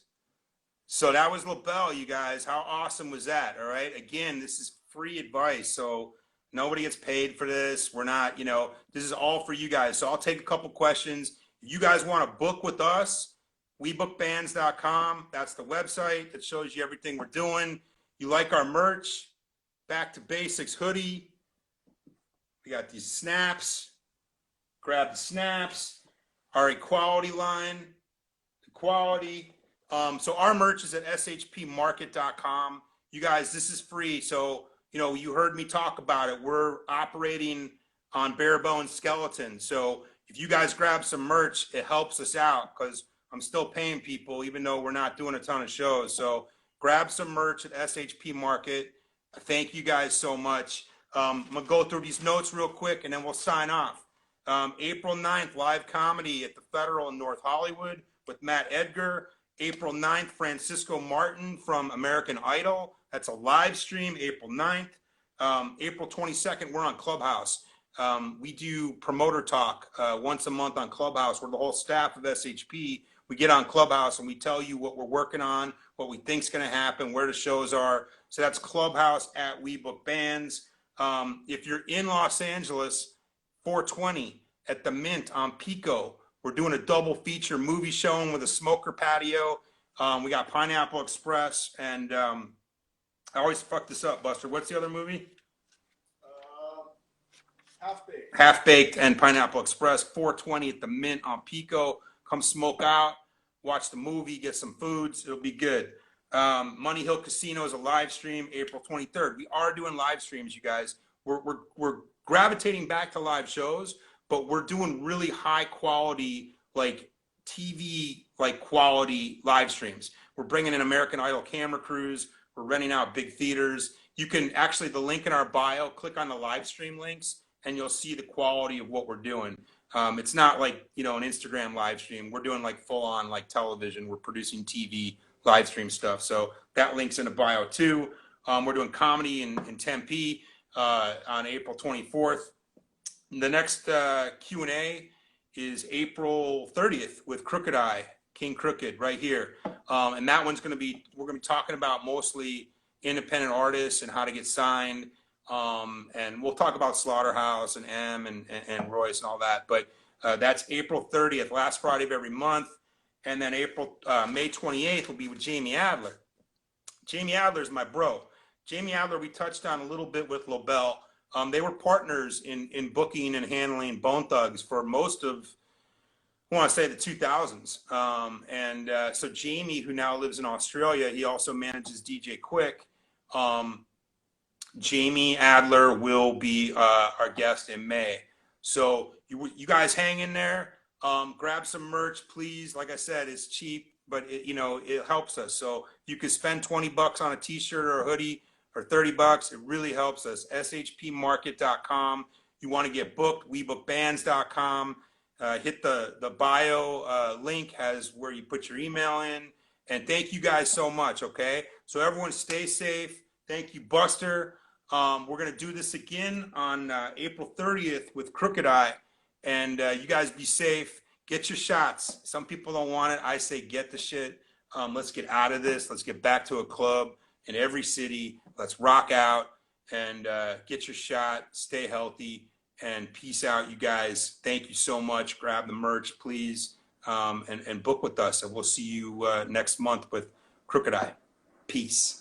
So that was Lobel, you guys. How awesome was that? All right. Again, this is free advice. So nobody gets paid for this. We're not, you know, this is all for you guys. So I'll take a couple questions. If you guys want to book with us, webookbands.com. That's the website that shows you everything we're doing. You like our merch, Back to Basics hoodie. We got these snaps. Grab the snaps. Our equality line. Equality. So our merch is at shpmarket.com. You guys, this is free. So, you know, you heard me talk about it. We're operating on bare bones skeleton. So if you guys grab some merch, it helps us out because I'm still paying people, even though we're not doing a ton of shows. So grab some merch at SHP Market. Thank you guys so much. I'm going to go through these notes real quick and then we'll sign off. April 9th, live comedy at the Federal in North Hollywood with Matt Edgar. April 9th, Francisco Martin from American Idol. That's a live stream, April 9th. April 22nd, we're on Clubhouse. We do promoter talk once a month on Clubhouse where the whole staff of SHP, we get on Clubhouse and we tell you what we're working on, what we think's going to happen, where the shows are. So that's Clubhouse at We Book Bands. If you're in Los Angeles, 420 at the Mint on Pico. We're doing a double feature movie showing with a smoker patio. We got Pineapple Express and I always fuck this up, Buster. What's the other movie? Half Baked. Half Baked and Pineapple Express, 420 at the Mint on Pico. Come smoke out, watch the movie, get some foods. It'll be good. Money Hill Casino is a live stream, April 23rd. We are doing live streams, you guys. We're gravitating back to live shows, but we're doing really high quality, like TV, like quality live streams. We're bringing in American Idol camera crews. We're renting out big theaters. You can actually, the link in our bio, click on the live stream links and you'll see the quality of what we're doing. It's not like, you know, an Instagram live stream. We're doing like full on like television. We're producing TV live stream stuff. So that link's in the bio too. We're doing comedy in Tempe on April 24th. The next Q&A is April 30th with Crooked Eye, King Crooked, right here. And that one's going to be, we're going to be talking about mostly independent artists and how to get signed. And we'll talk about Slaughterhouse and M and Royce and all that. But that's April 30th, last Friday of every month. And then May 28th will be with Jamie Adler. Jamie Adler is my bro. Jamie Adler, we touched on a little bit with Lobel. They were partners in booking and handling Bone Thugs for most of, I want to say, the 2000s. So Jamie, who now lives in Australia, he also manages DJ Quick. Jamie Adler will be our guest in May. So you guys hang in there. Grab some merch, please. Like I said, it's cheap, but it helps us. So you could spend $20 on a t-shirt or a hoodie, or $30, it really helps us. shpmarket.com. You want to get booked, webookbands.com. Hit the bio link, has where you put your email in. And thank you guys so much, okay? So everyone stay safe. Thank you, Buster. We're going to do this again on April 30th with Crooked Eye. And you guys be safe. Get your shots. Some people don't want it. I say get the shit. Let's get out of this. Let's get back to a club in every city. Let's rock out and get your shot. Stay healthy and peace out, you guys. Thank you so much. Grab the merch, please, and book with us. And we'll see you next month with Crooked Eye. Peace.